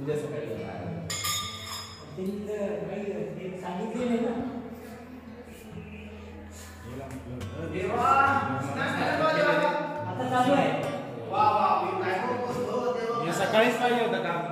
उद्या सकाळी सांगितले ना आता चालू आहे सकाळीच पाहिजे होतं काम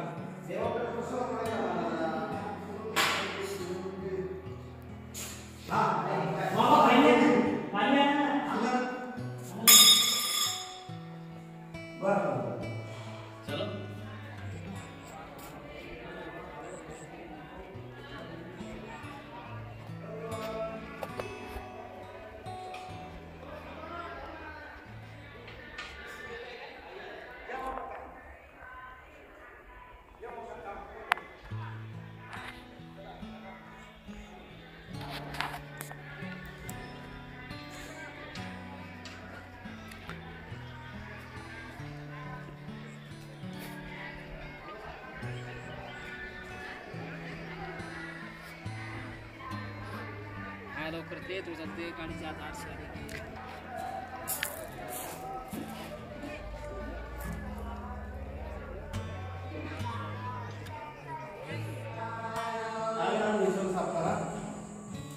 लवकर ते तुझा ते गाडीच्या आत आरशी आली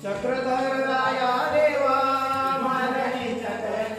चक्रधर राया देवा माननी चरण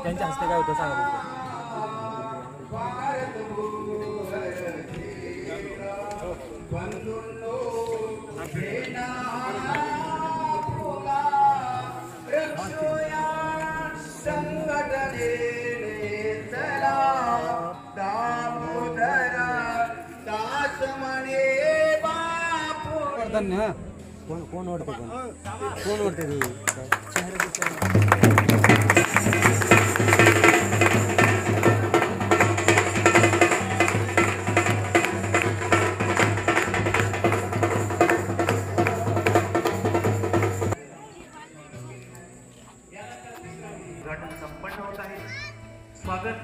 त्यांच्या हस्ते काय होतं सांगा. कोण ओढते कोण ओढते तू संपन्न होत आहे. स्वागत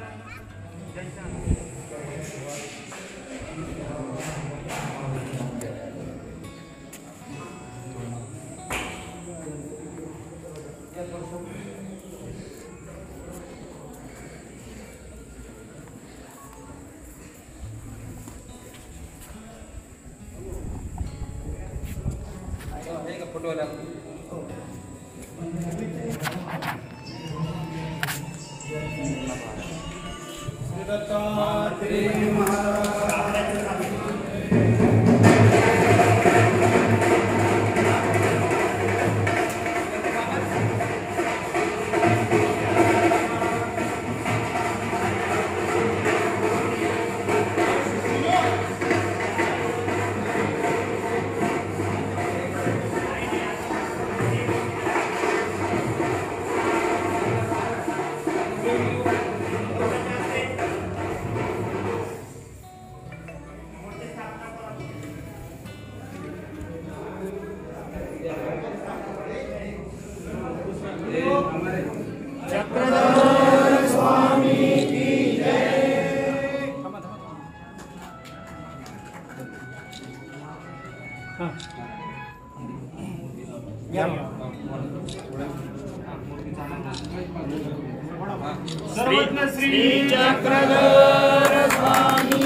फोटोला सर्वज्ञ श्री चक्रधर स्वामी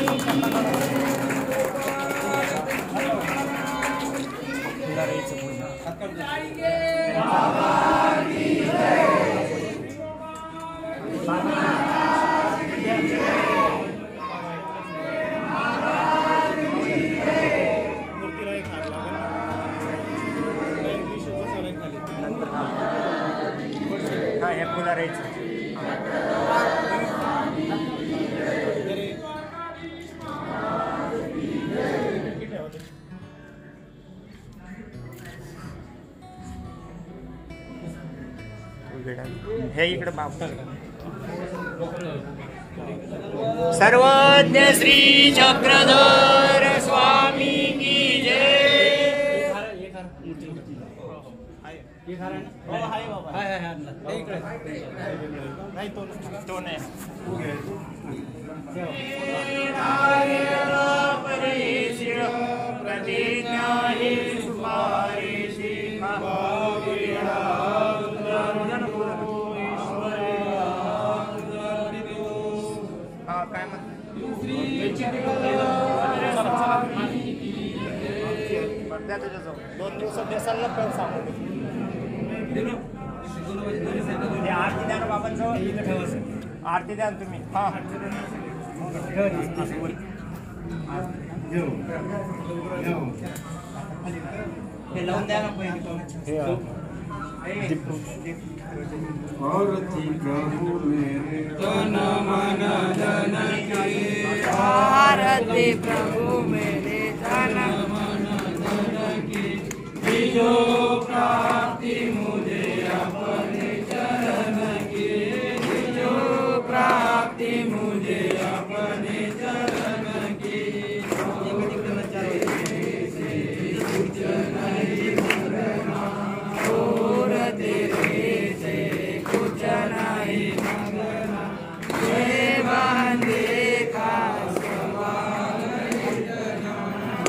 हे इकडे सर्वज्ञ श्री चक्रधर स्वामी की जय. दोन दिवसात देसाला पण सांगू आरती द्या ना बाबांजवळ आरती द्या तुम्ही. हा हे लावून द्या ना औरती प्रभु मेरे तन मन धन की आरती प्रभु मेरे तन मन धन की बीजो प्राप्ति मुझे अपने चरण की बीजो प्राप्ति मुझे अपने चरण की कुछ नहीं मरना और तेरे से कुछ नहीं मरना देवान देखा सवाल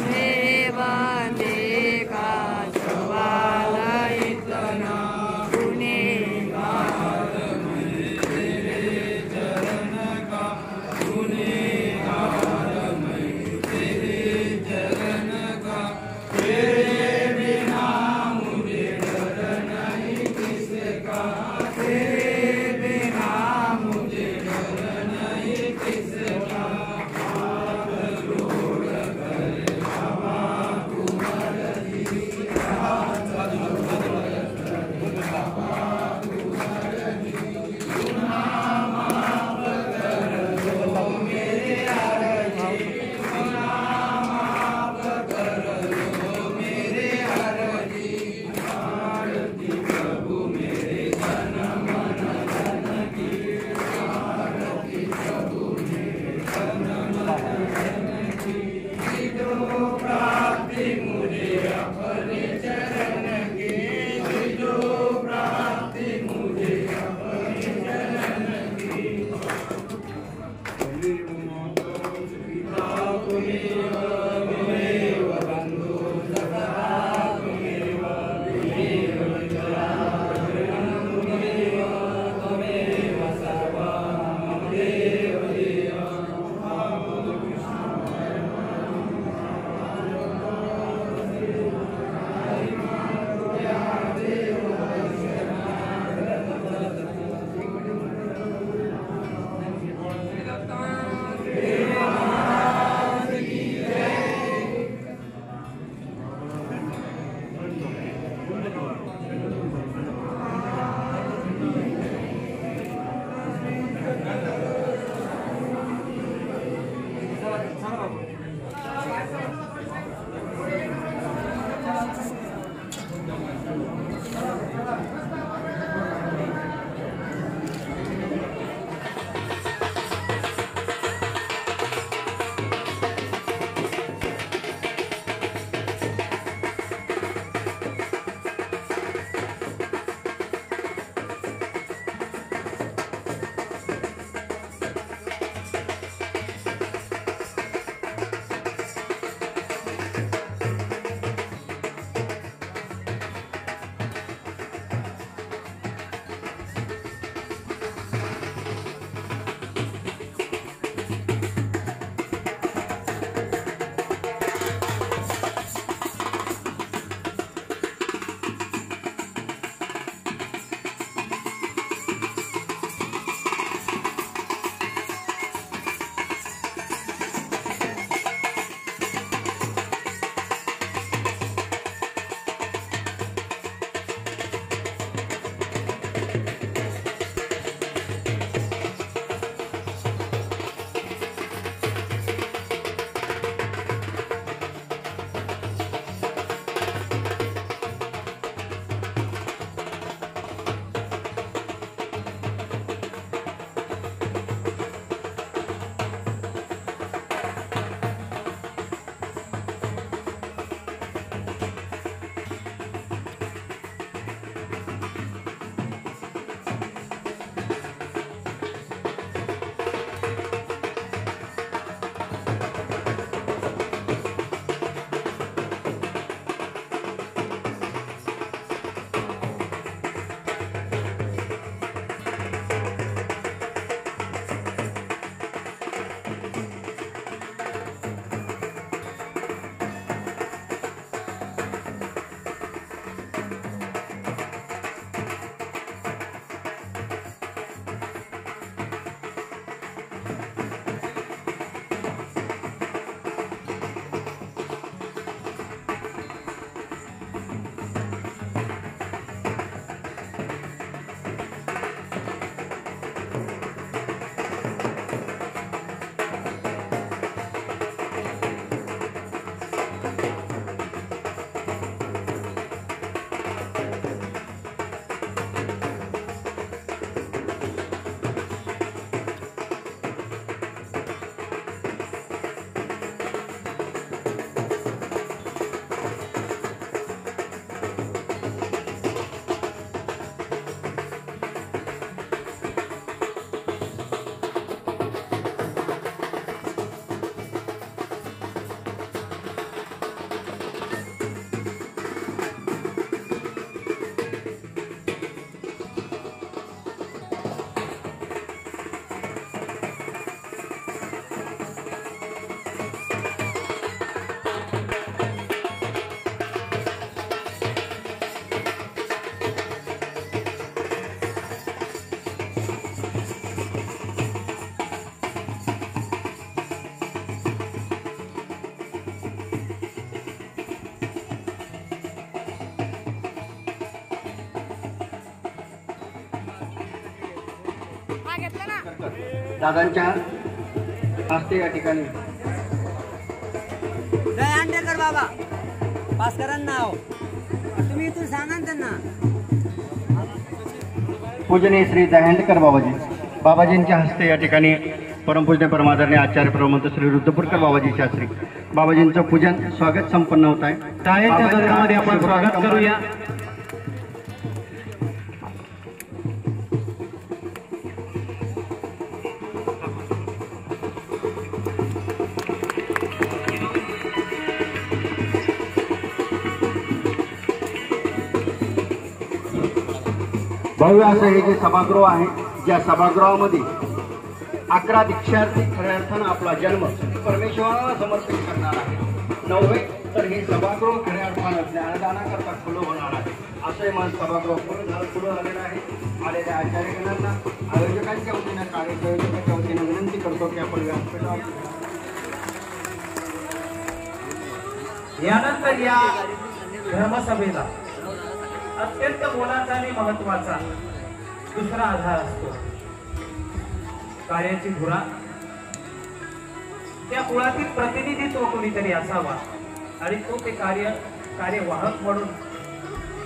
देवान देखा सवाल दादांच्या हस्ते या ठिकाणी दयांडेकर बाबा भास्करांना नाव तुम्ही इथून सांगा ना त्यांना. पूजनीय श्री दहंडकर बाबाजींच्या हस्ते या ठिकाणी परमपूज्य परमादरणीय आचार्य प्रमंत श्री रुद्रपूरकर बाबाजी शास्त्री बाबाजींचं पूजन स्वागत संपन्न होत आहे. टाळ्यांच्या गजरामध्ये आपण स्वागत करूया. भव्य असं हे जे सभागृह आहे, ज्या सभागृहामध्ये 11 दीक्षार्थी खऱ्या अर्थानं आपला जन्म परमेश्वराला समर्पित करणार आहे. नव्हे तर हे सभागृह खऱ्या अर्थानं ज्ञानदानाकरता खुलं होणार आहे. असं मन सभागृह खुलं झालेलं आहे. आलेल्या आचार्यगणांना आयोजकांच्या वतीनं कार्यसंयोजकांच्या वतीनं विनंती करतो की आपण व्यासपीठावर यानंतर या धर्मसभेला अत्यंत मोलाचा आणि महत्वाचा दुसरा आधार असतो कार्याची धुरा. त्या कुळातील प्रतिनिधित्व कोणीतरी असावा आणि तो ते कार्यवाहक म्हणून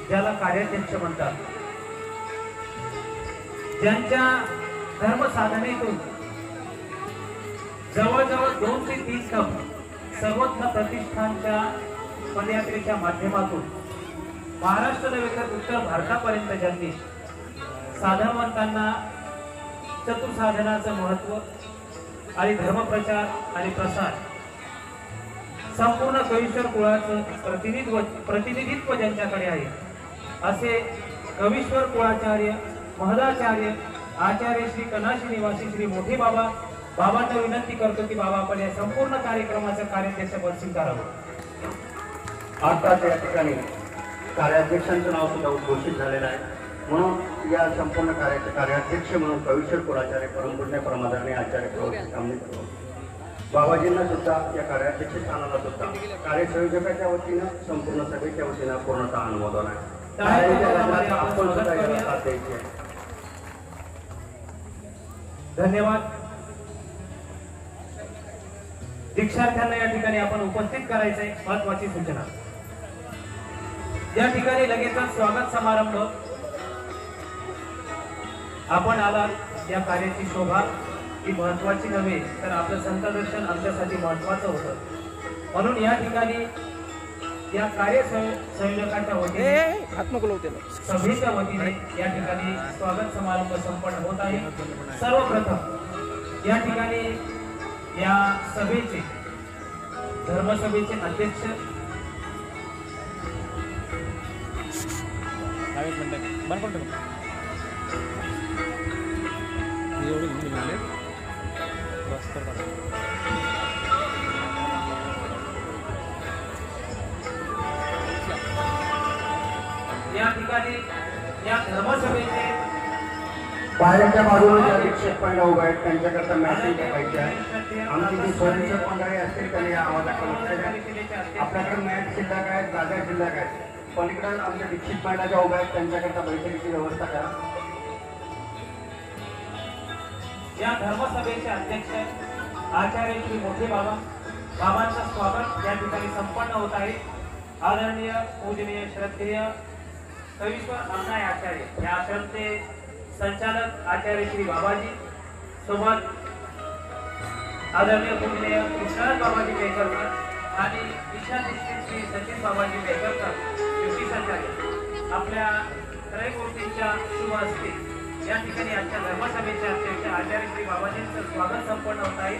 ज्याला कार्याध्यक्ष म्हणतात, ज्यांच्या धर्मसाधनेतून जवळजवळ 2 ते 3 सर्वज्ञ प्रतिष्ठानच्या पदयात्रेच्या माध्यमातून महाराष्ट्र नव्हे तर उत्तर भारतापर्यंत ज्यांनी साधनवंतांना चतुर्साधनाचं महत्व आणि धर्मप्रचार आणि प्रसार संपूर्ण कवीश्वर कुळाचं प्रतिनिधित्व ज्यांच्याकडे आहे असे कवीश्वर कुळाचार्य महदाचार्य आचार्य श्री कनाशी निवासी श्री मोठे बाबांना विनंती करतो की बाबा आपण या संपूर्ण कार्यक्रमाचं कार्याध्यक्षपद स्वीकारावं. आता त्या ठिकाणी कार्याध्यक्षांचं नाव सुद्धा घोषित झालेलं आहे. म्हणून या संपूर्ण कार्याचे कार्याध्यक्ष म्हणून कवीश्वर कुळाचार्य परमपूज्य परमादरणीय आचार्य प्रभू बाबाजींना सुद्धा या कार्याध्यक्ष स्थानाला सुद्धा कार्यसंयोजकाच्या वतीनं संपूर्ण सभेच्या वतीनं पूर्णतः अनुमोदन आहे. आपण सुद्धा याला साथ द्यायची आहे. धन्यवाद. दीक्षार्थ्यांना या ठिकाणी आपण उपस्थित करायचंय. महत्वाची सूचना, या ठिकाणी लगेचच स्वागत समारंभ. आपण आलात या कार्याची शोभा ही महत्वाची नव्हे तर आपलं संतदर्शन आमच्यासाठी महत्वाचं होतं. म्हणून या ठिकाणी या कार्य संयोजकांच्या वतीने सभेच्या वतीने या ठिकाणी स्वागत समारंभ संपन्न होत आहे. सर्वप्रथम या ठिकाणी या सभेचे धर्मसभेचे अध्यक्ष या ठिकाणी या धर्मसभेचे बाहेरच्या बाजूला दीक्षित पांडा उभा आहेत, त्यांच्याकरता मॅसेज टाकायचे आहे. आमची जी स्वयंसेवक मंडळी असतील त्यांनी आवाजाकडे लक्ष द्या. आपल्याकडे मॅच शिल्लक आहेत, जागा शिल्लक आहेत. पलीकडे आमच्या दीक्षित पांडाच्या उभ्या आहेत, त्यांच्याकरता बैठकीची व्यवस्था करा. या धर्मसभेचे अध्यक्ष आचार्य श्री मोठे बाबांचं स्वागत या ठिकाणी संपन्न होत आहे. आदरणीय पूजनीय श्रद्धेय कवीश्वर अण्णा आचार्य या आश्रमचे संचालक आचार्य श्री बाबाजी सोबत आदरणीय पूजनीय कृष्णराज बाबाजी बेकरकर आणि ईशाधिष्ठित श्री सचिन बाबाजी बेकरकर युती संचालक आपल्या त्रयमूर्तींच्या शुभ हस्ते या ठिकाणी आजच्या धर्मसभेचे अध्यक्ष आचार्य श्री बाबाजींचं स्वागत संपन्न होत आहे.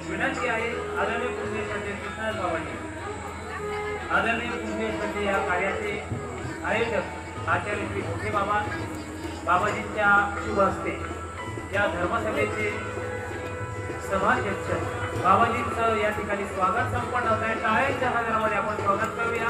विनंती आहे आदरणीय पूजनीय श्रद्धेय कृष्णराज बाबाजी, आदरणीय पूजनीय श्रद्धेय या कार्याचे आयोजक आचार्य श्री मोठे बाबाजींच्या शुभ हस्ते या धर्मसभेचे सभाध्यक्ष बाबाजींचं या ठिकाणी स्वागत संपन्न होत आहे. टाळ्यांच्या गजरामध्ये आपण स्वागत करूया.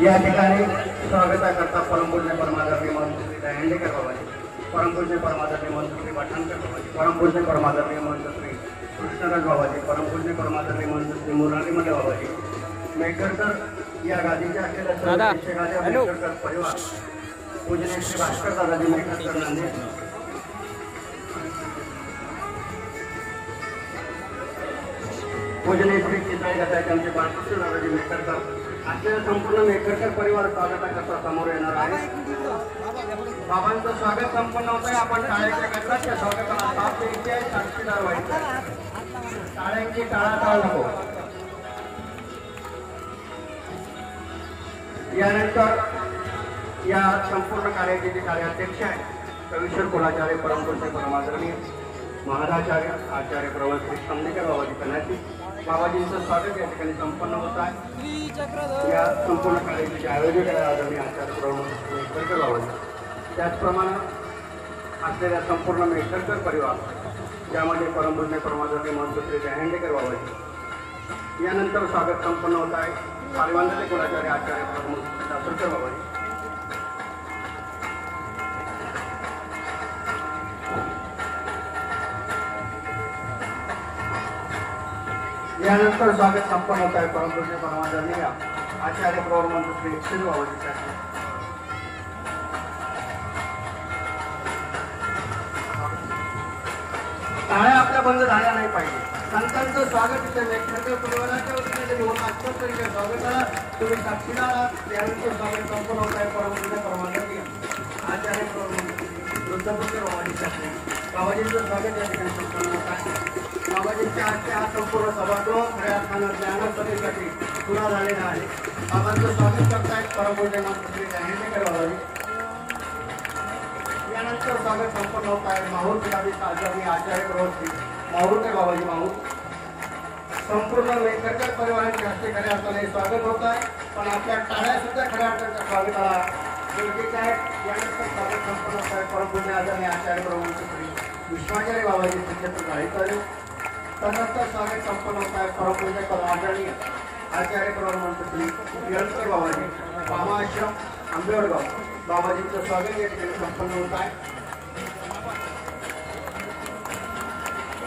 या ठिकाणी स्वागताकरता परमपूज्य परमादरणीय महंत श्री दहंडेकर बाबाजी, परमपूज्य परमादरणीय महंत श्री वाठाणकर बाबाजी, परमपूज्य परमादरणीय महंत श्री कृष्णराज बाबाजी, परमपूज्य परमात्मा मनसुख मुरारीमध्ये बाबाजी, मेहकरकर या गादीच्या असलेल्या सर्व शिक्षकाच्या मेहकरकर परिवार, पूजनीय श्री भास्कर दादाजी मेहकरकर नांदेड, पूजनीय श्री चित्राई गटाचे आमचे बाळकृष्ण दादाजी मेहकरकर, असलेला संपूर्ण मेहकरकर परिवार स्वागताकरता समोर येणार आहे. बाबांचं स्वागत संपन्न होत आहे. आपण टाळ्याच्या गजराच्या स्वागताला साथ द्यायची आहे, साक्षीदार व्हायचं. टाळ्यांची टाळाटाळ नको. यानंतर या संपूर्ण कार्याचे जे कार्याध्यक्ष आहेत कवीश्वर कुलाचार्य परमपूज्य परमादरणीय महाराचार्य आचार्य प्रवर श्री समदेकर बाबाजी कन्याची, बाबाजींचं स्वागत या ठिकाणी संपन्न होत आहे. या संपूर्ण कार्याचे जे आयोजक आहे आदरणीय आचार्य प्रवर मेहकरकर बाबाजी, त्याचप्रमाणे असलेल्या संपूर्ण मेहकरकर परिवार, ज्यामध्ये परमपूज्य परमादरणीय महंत श्री जयहेंडेकर बाबाजी, यानंतर स्वागत संपन्न होत आहे पालवांदाचे कुलाचार्य आचार्य प्रमुख दासरकर बाबाजी, यानंतर स्वागत संपन्न होत आहे परमपूज्य परमादरणीय आचार्य प्रवर महंत श्री एकशे बाबाजी. टाळ्या आपल्या बंद झाल्या नाही पाहिजे. संतांचं स्वागत इथे मेहकरकर परिवाराच्या वतीने जरी होत असतं तरी त्या स्वागताला तुम्ही साक्षीदार आहात. यानंतर स्वागत संपन्न होत आहे परमपूज्य परमादरणीय आचार्य वृद्धपूज्य बाबाजींचं स्वागत या ठिकाणी संपन्न होत आहे. बाबाजींच्या आजच्या हा संपूर्ण सभागृह खऱ्या अर्थानं ज्ञानसभेसाठी पुरा झालेला आहे. बाबांचं स्वागत करतायत परमपूज्य महंत श्री जयहेंडेकर बाबाजी. यानंतर स्वागत संपन्न होत आहे माहूर पीठाधीश आदरणीय आचार्य प्रवर श्री माहूरकर बाबाजी माहूर. संपूर्ण मेहकरकर परिवाराच्या हस्ते खऱ्या अर्थाने स्वागत होत आहे. पण आपल्या टाळ्या सुद्धा खऱ्या अर्थाच्या स्वागताला गरजेच्या आहेत. यानंतर स्वागत संपन्न होत आहे परमपूज्य आदरणीय आचार्य प्रवर श्री विश्वाचार्य बाबाजी शिक्षक गाडीकर. तदनंतर स्वागत संपन्न होत आहे परमपूज्य आदरणीय आचार्य प्रवर महंत श्री येळकर बाबाजी, मामा आश्रम आंबेवडगाव, बाबाजींचं स्वागत या ठिकाणी संपन्न होत आहे.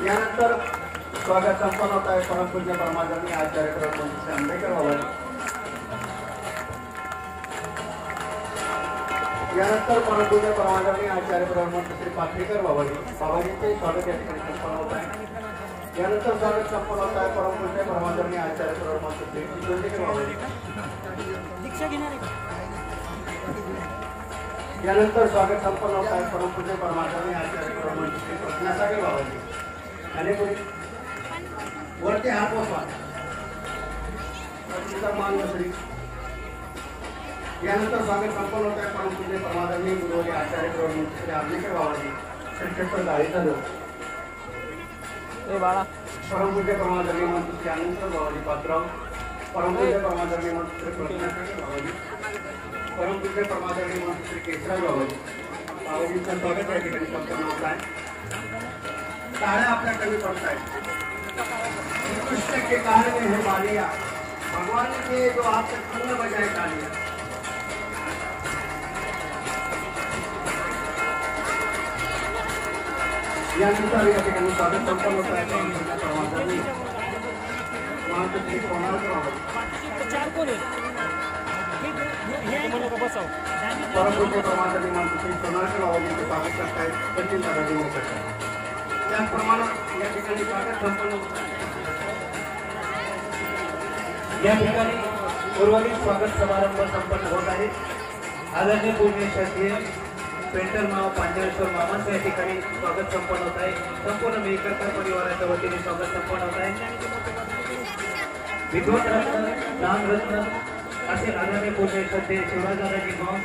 यानंतर स्वागत संपन्न होत आहे परमपूज्य परमादरणीय आचार्य प्रवर महंत श्री आंबेडकर बाबाजी. यानंतर परमपूज्य परमादरणीय आचार्य प्रवर महंत श्री पाथरीकर बाबाजी, बाबाजींचे स्वागत या ठिकाणी संपन्न होत आहे. यानंतर स्वागत संपन्न होत आहे परमपूज्य परमादरणीय आचार्य प्रवर महंत श्री चिंचोलीकर बाबाजी. यानंतर स्वागत संपन्न होत आहे परमपूज्य परमादरणीय आचार्य प्रवर महंत श्री प्रज्ञासागर बाबाजी. आणि वरती हात बसवा. मान श्री. यानंतर स्वागत संपन्न होत आहे परमपूज्य परमादरणीय गुरुवारी आचार्य प्रवर महंत श्री आंबेडकर बाबाजी, श्री गाडीचा परमपूज्य परमादरणीय महंत श्री अनंत बाबाजी पात्राव, परमपूज्य परमादरणीय महंत श्री प्रज्ञासागर बाबाजी, परमपूज्य परमादरणीय महंत श्री केशराज बाबाजी. बाबाजींचं स्वागत या ठिकाणी संपन्न होत आहे. टाळ्या आपल्या कमी पडत आहेत. कृष्ण के काल में है बालिया, भगवान के जो आपसे पूर्ण बजाय तालिया. यानंतर या ठिकाणी स्वागत संपन्न होत आहे परमपूज्य परमादरणीय महंत श्री सोनारकर बाबाजी, परमपूज्य परमादरणीय महंत श्री सोनारकर बाबाजींचे स्वागत करतायत सचिन दादाजी मेहकरकर. त्याचप्रमाणे या ठिकाणी स्वागत संपन्न होत आहे. या ठिकाणी उर्वरित स्वागत समारंभ संपन्न होत आहे. आदरणीय पूज्य श्रद्धेय पेंटर माव पांढरेश्वर मामांचं या ठिकाणी स्वागत संपन्न होत आहे. संपूर्ण मेहकरकर परिवाराच्या वतीने स्वागत संपन्न होत आहे. विद्वत रत्न, दानरत्न असे आदरणीय पूज्य श्रद्धेय शिवराजदादाजी माव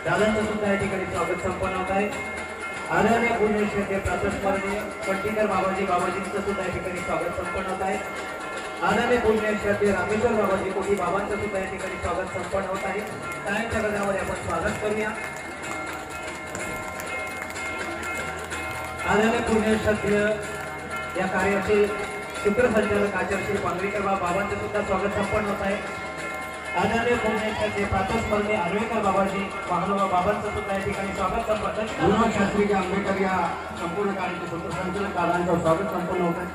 दादांचं सुद्धा या ठिकाणी स्वागत संपन्न होत आहे. आदरणीय पूज्य श्रद्धेय प्रातस्मरणीय पट्टीकर बाबाजी, बाबाजींचं सुद्धा या ठिकाणी स्वागत संपन्न होत आहे. आदरणीय पूज्य श्रद्धेय रामेश्वर बाबाजी कोठी, बाबांचं सुद्धा या ठिकाणी स्वागत संपन्न होत आहे. टाळ्यांच्या गजरामध्ये आपण स्वागत करूया. आदरणीय पूज्य श्रद्धेय या कार्याचे सूत्रसंचालक आचार्य श्री पांगरीकर बाबांचं सुद्धा स्वागत संपन्न होत आहे. आदरणीय पुण्यश्रद्धे प्रातस्मरणीय आर्वेकर बाबाजी महानुभाव बाबांचं सुद्धा या ठिकाणी स्वागत गुरुनाथ शास्त्रीजी आंबेडकर या संपूर्ण कार्याचे सूत्रसंचालक दादांचं स्वागत संपन्न होत आहे.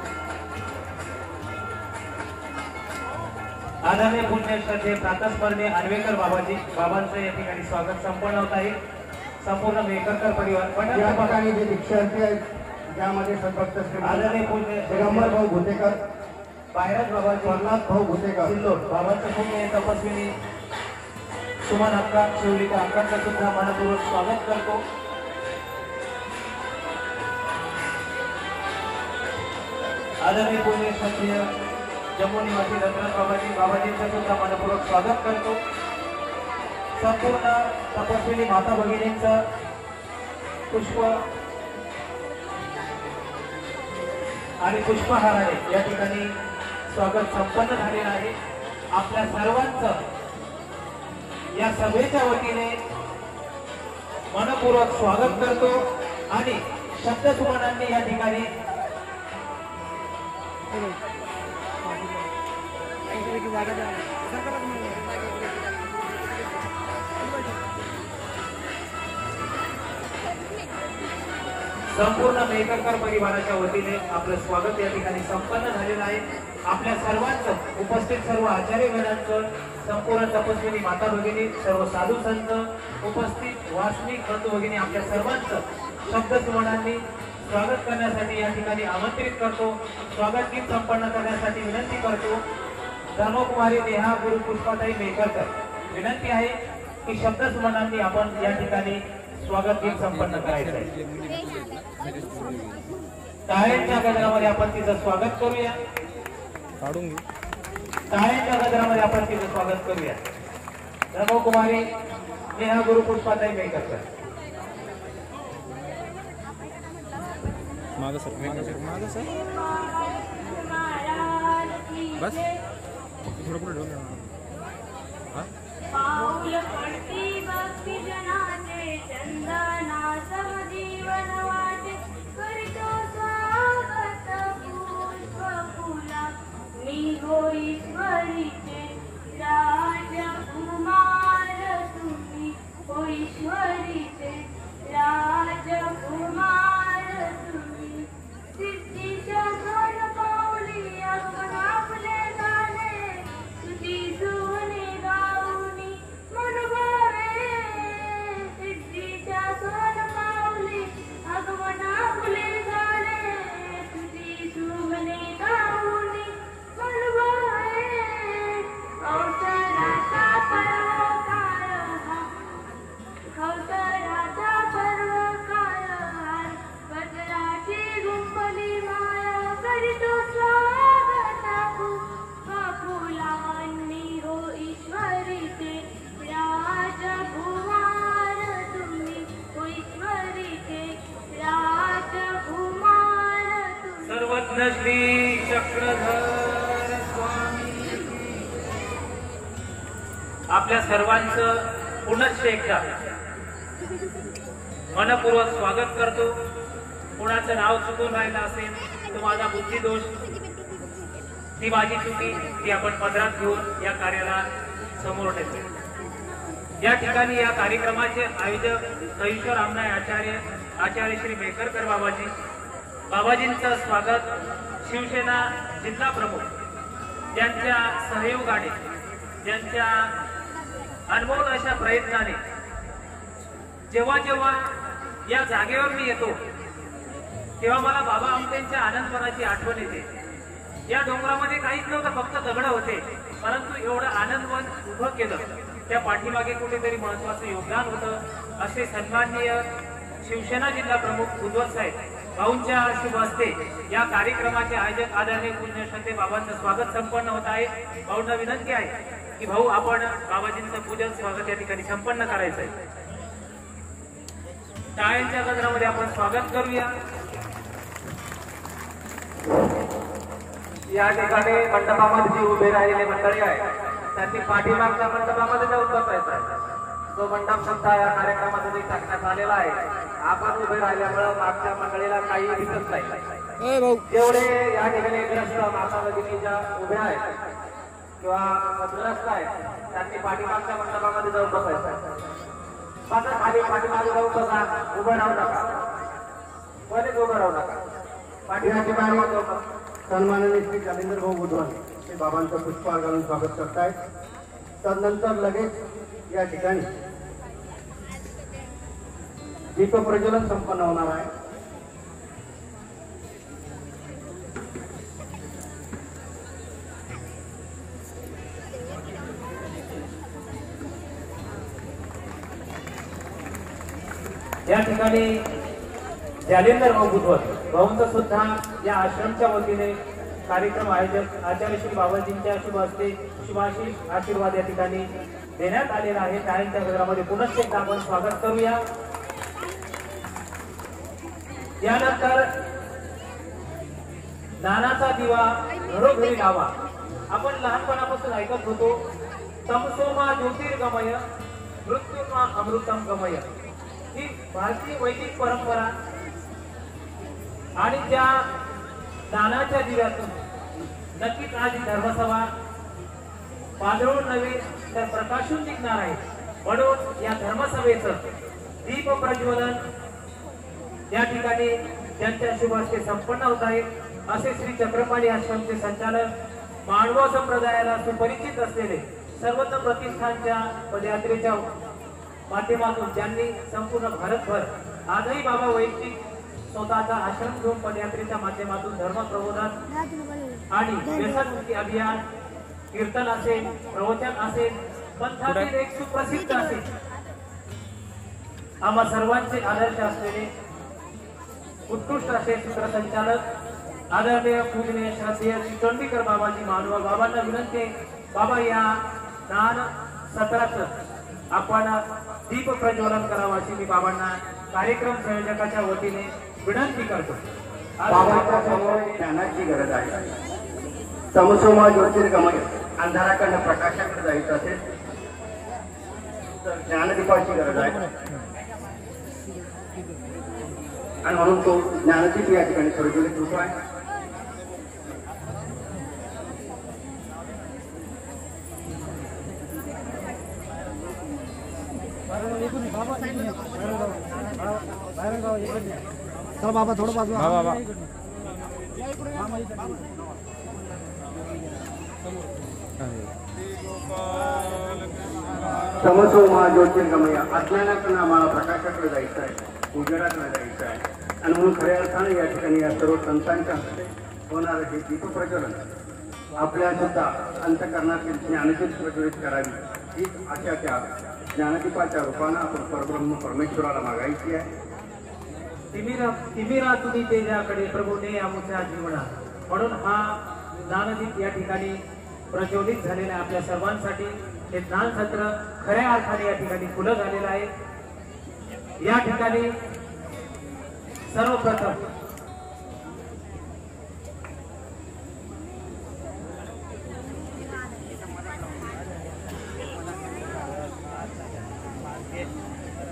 आदरणीय पुण्यश्रद्धे प्रातस्मरणीय आर्वेकर बाबाजी बाबांचं या ठिकाणी स्वागत संपन्न होत आहे. संपूर्ण मेकरकर परिवार या ठिकाणी जे दीक्षार्थी आहेत त्यामध्ये सद्भक्त श्री आदरणीय पुण्य दिगंबर भाऊ भुतेकर, पायरज बाबाजी प्रल्हाद भाऊ भुतेकर, सिल्लोड बाबांचं पुण्य तपस्विनी सुमन अक्का शिवलिका अक्कांचं सुद्धा मनपूर्वक स्वागत करतो. आदरणीय पुण्य क्षत्रिय जम्मू निवासी रत्नाथ बाबाजींचं सुद्धा मनपूर्वक स्वागत करतो. संपूर्ण तपस्विनी माता भगिनींचं पुष्प आणि पुष्पहाराने या ठिकाणी स्वागत संपन्न झालेलं आहे. आपल्या सर्वांचं या सभेच्या वतीने मनपूर्वक स्वागत करतो आणि शब्दसुमनांनी या ठिकाणी संपूर्ण मेकरकर परिवाराच्या वतीने आपलं स्वागत या ठिकाणी संपन्न झालेलं आहे. आपल्या सर्वांचं उपस्थित सर्व आचार्यगणांचं, संपूर्ण तपस्विनी माता भगिनी, सर्व साधू संत, उपस्थित वासनिक बंधू भगिनी आपल्या सर्वांचं शब्दसुमनांनी स्वागत करण्यासाठी या ठिकाणी आमंत्रित करतो. स्वागत गीत संपन्न करण्यासाठी विनंती करतो. धर्मकुमारी नेहा गुरु पुष्पाताई मेकरकर विनंती आहे की शब्दसुमनांनी आपण या ठिकाणी स्वागत गीत संपन्न करायचं आहे. टाळ्यांच्या गजरामध्ये आपण तिचं स्वागत करूया. टाळ्यांच्या गजरामध्ये आपण तिचं स्वागत करूया. धर्मकुमारी नेहा गुरु पुष्पाताई मेकरकर. मागं सर बस थोडं पुढे ठेवून पाऊल पडती भक्ती जनाचे चंदना समजीवन वाटे करितो स्वागत पुष्प फुला मी हो ईश्वरीचे राजकुमार तुम्ही हो ईश्वरीचे राजकुमार तुम्ही सिद्धीच्या दोन पाऊली आपण आपले झाले तुझी सुवने गाऊनी मनभावे सिद्धीच्या दोन पाऊली आगमना फुले झाले तुझी सुवने गाऊनी मनभावे अवसराचा पर्वकार हा अवसराचा पर्वकार गजराची गुंफली माया करितो स्वागत फुलांनी हो ईश्वरीचे राजकुमार तुम्ही हो ईश्वरीचे राजकुमार तुम्ही. सर्वज्ञ श्री चक्रधर स्वामी आपल्या सर्वांचं पुनश्च एकदा मनपूर्वक स्वागत करतो. कोणाचं नाव चुकून राहिलं असेल तो माझा बुद्धिदोष, ती माझी चुकी, ती आपण पदरात घेऊन या कार्याला समोर ठेवतो. या ठिकाणी या कार्यक्रमाचे आयोजक सहीश्वर रामनाय आचार्य श्री मेकरकर बाबाजींचं स्वागत शिवसेना जिल्हा प्रमुख ज्यांच्या सहयोगाने, ज्यांच्या अनमोल अशा प्रयत्नाने जेव्हा जेव्हा या जागेवर मी येतो तेव्हा मला बाबा आमटेंच्या आनंदपणाची आठवण येते. या डोंगरामध्ये काहीच नव्हतं, फक्त दगड होते, परंतु एवढं आनंदवन उभं केलं त्या पाठीमागे कुठेतरी महत्वाचं योगदान होतं. असे सन्माननीय शिवसेना जिल्हा प्रमुख उद्धव साहेब भाऊंच्या शुभ हस्ते या कार्यक्रमाचे आयोजक आदरणीय पुण्यश्रद्धे बाबांचं स्वागत संपन्न होत आहे. भाऊंना विनंती आहे की भाऊ आपण बाबाजींचं पूजन स्वागत या ठिकाणी संपन्न करायचं आहे. टाळ्यांच्या गजरामध्ये आपण स्वागत करूया. या ठिकाणी मंडपामध्ये जी उभे राहिलेले मंडळी आहे त्यांनी पाठीमागच्या मंडपामध्ये जाऊन बसायचं आहे. तो मंडप सुद्धा या कार्यक्रमासाठी टाकण्यात आलेला आहे. आपण उभे राहिल्यामुळे मागच्या मंडळीला काही दिसत नाही. जेवढे या ठिकाणी ग्रस्त माता भगिनी ज्या उभ्या आहेत किंवा दुरस्त आहे त्यांनी पाठीमागच्या मंडपामध्ये जाऊन बसायचं. मात्र खाली पाठीमागे जाऊन बसा, उभं राहू नका, कोणीच उभं राहू नका. या ठिकाणी सन्माननीय श्री जालिंदर भाऊ बुधवान ते बाबांचं पुष्पहार घालून स्वागत करतायत. तदनंतर लगेच या ठिकाणी दीप प्रज्वलन संपन्न होणार आहे. या ठिकाणी जालिंदर भाऊ बुधवत भाऊंचा सुद्धा या आश्रमच्या वतीने कार्यक्रम आयोजक आचार्य श्री बाबाजींच्या शुभ हस्ते शुभाशीष आशीर्वाद या ठिकाणी देण्यात आलेला आहे. टाळ्यांच्या गजरामध्ये पुनश्च एकदा आपण स्वागत करूया. यानंतर ज्ञानाचा दिवा घरोघरी लावा. आपण लहानपणापासून ऐकत होतो, तमसोमा ज्योतिर्गमय मृत्युर्मा अमृतम गमय. ही भारतीय वैदिक परंपरा आणि त्या ज्ञानाच्या दिव्यातून नक्कीच आज धर्मसभा पाजळून नव्हे तर प्रकाशून निघणार आहे. म्हणून या धर्मसभेचं दीप प्रज्वलन या ठिकाणी त्यांच्या शुभ हस्ते संपन्न होत आहे. असे श्री चक्रपाणी आश्रमचे संचालक मांडवा संप्रदायाला सुपरिचित असलेले सर्वोत्तम प्रतिष्ठानच्या पदयात्रेच्या माध्यमातून ज्यांनी संपूर्ण भारतभर आजही बाबा वैयक्तिक स्वतःचा आश्रम घेऊन पदयात्रेच्या माध्यमातून धर्म प्रबोधन आणि व्यसनमुक्ती अभियान, कीर्तन असेल, प्रवचन असेल, पंथातील एक सुप्रसिद्ध असेल, आम्हा सर्वांचे आदर्श असलेले उत्कृष्ट असे सूत्रसंचालक आदरणीय पूजनीय श्रद्धेय श्री चंडीकर बाबाजी मानवा बाबांना विनंती, बाबा या ज्ञान सत्राचं आपण दीप प्रज्वलन करावं अशी मी बाबांना कार्यक्रम संयोजकाच्या वतीने विनंती करतो. बाबांच्या समोर ज्ञानाची गरज आहे. तमसोमा ज्योतिर्गमय, अंधाराकडनं प्रकाशाकडे जायचं असेल तर ज्ञानदीपाची गरज आहे. आणि म्हणून तो ज्ञानदीप या ठिकाणी प्रज्वलित होतो आहे. चला बाबा थोडं बाजूला. बाबा तमसोमा ज्योतिर्गमय, अज्ञानाकडनं आम्हाला प्रकाशाकडे जायचं आहे, उजेडाकडे जायचं आहे. आणि म्हणून खऱ्या अर्थाने या ठिकाणी या सर्व संतांच्या हस्ते होणारं हे दीपप्रज्वलन आपल्या सुद्धा अंतःकरणातील ज्ञानदीप प्रज्वलित करावी हीच आशा त्या ज्ञानदीपाच्या रूपानं आपण परब्रह्म परमेश्वराला मागायची आहे. तिमिरा तुम्ही तेजाकडे प्रभूने आमच्या जीवना. म्हणून हा ज्ञानदीप या ठिकाणी प्रज्वलित झालेला आहे. आपल्या सर्वांसाठी हे ज्ञान सत्र खऱ्या अर्थाने या ठिकाणी खुलं झालेलं आहे. या ठिकाणी सर्वप्रथम